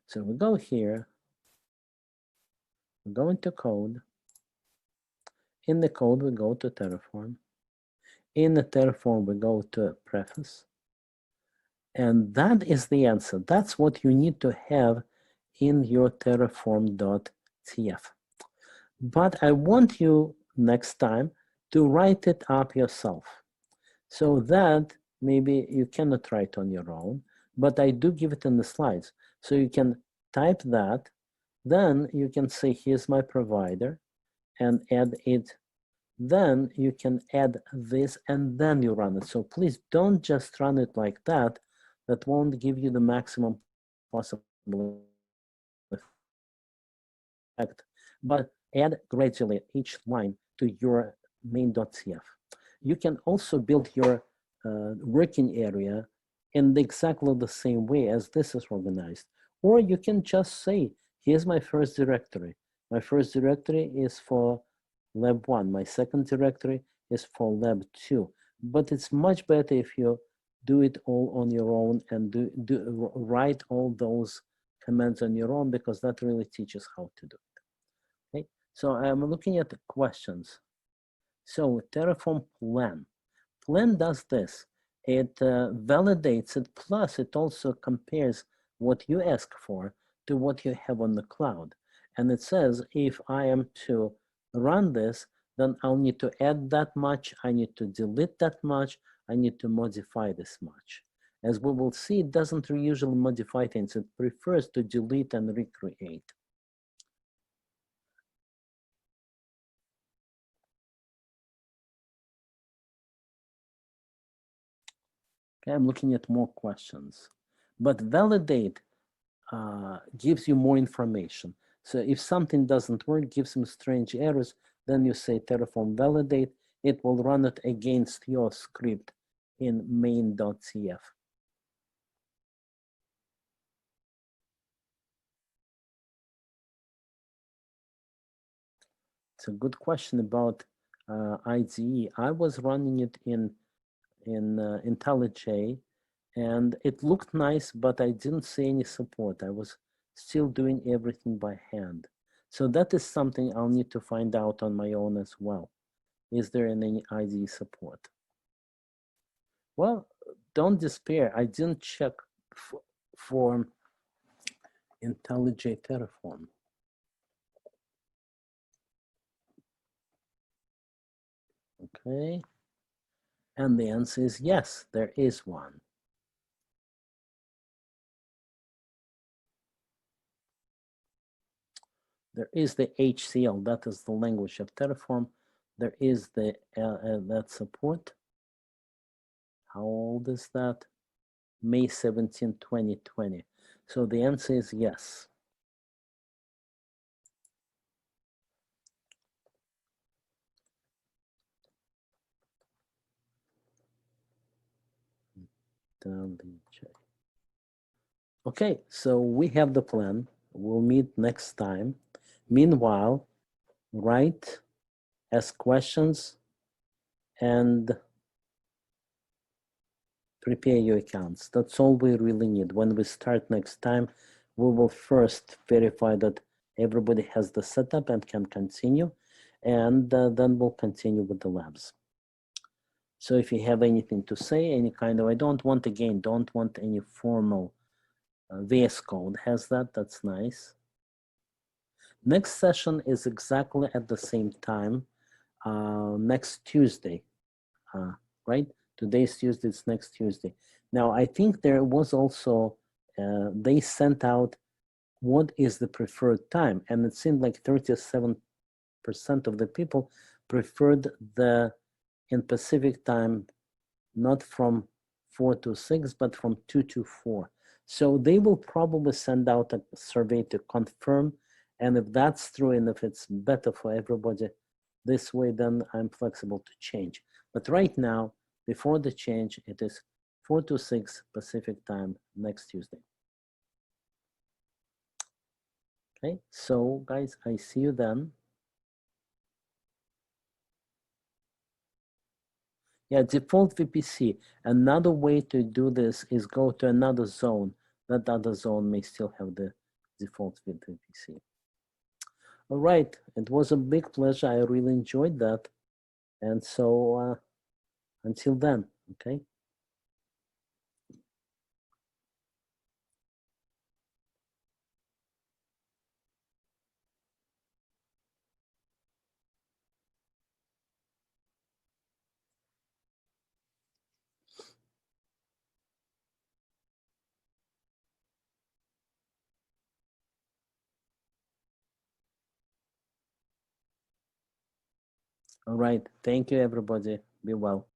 [SPEAKER 1] So we go here, we go into code. In the code, we go to Terraform. In the Terraform, we go to preface. And that is the answer. That's what you need to have in your terraform.tf. But I want you next time to write it up yourself. So that maybe you cannot write on your own, but I do give it in the slides. So you can type that, then you can say, here's my provider, and add it. Then you can add this, and then you run it. So please don't just run it like that. That won't give you the maximum possible effect. But add gradually each line to your main.cf. You can also build your working area in exactly the same way as this is organized. Or you can just say, here's my first directory. My first directory is for lab 1. My second directory is for lab 2. But it's much better if you do it all on your own and write all those commands on your own, because that really teaches how to do it. Okay, so I'm looking at the questions. So Terraform plan. Plan does this. It validates it, plus it also compares what you ask for to what you have on the cloud. And it says, if I am to run this, then I'll need to add that much, I need to delete that much, I need to modify this much. As we will see, it doesn't usually modify things, it prefers to delete and recreate. Okay, I'm looking at more questions. But validate gives you more information. So if something doesn't work, gives some strange errors, then you say Terraform validate, it will run it against your script in main.cf. It's a good question about IDE. I was running it in IntelliJ, and it looked nice, but I didn't see any support. I was still doing everything by hand. So that is something I'll need to find out on my own as well. Is there any IDE support? Well, don't despair. I didn't check for IntelliJ Terraform. Okay. And the answer is yes, there is one. There is the HCL, that is the language of Terraform. There is the that support. How old is that? May 17, 2020. So the answer is yes. Okay, so we have the plan. We'll meet next time. Meanwhile, write, ask questions, and prepare your accounts. That's all we really need. When we start next time, we will first verify that everybody has the setup and can continue, and then we'll continue with the labs. So if you have anything to say, any kind of, I don't want any formal VS Code has that, that's nice. Next session is exactly at the same time, next Tuesday, right? Today's Tuesday, it's next Tuesday. Now, I think there was also, they sent out what is the preferred time, and it seemed like 37% of the people preferred the in Pacific time, not from 4 to 6, but from 2 to 4. So they will probably send out a survey to confirm, and if that's true and if it's better for everybody this way, then I'm flexible to change. But right now, before the change, it is 4 to 6 Pacific time next Tuesday. Okay, so guys, I see you then. Yeah, default VPC. Another way to do this is go to another zone. That other zone may still have the default VPC. All right, it was a big pleasure. I really enjoyed that. And so until then, okay? All right, thank you everybody. Be well.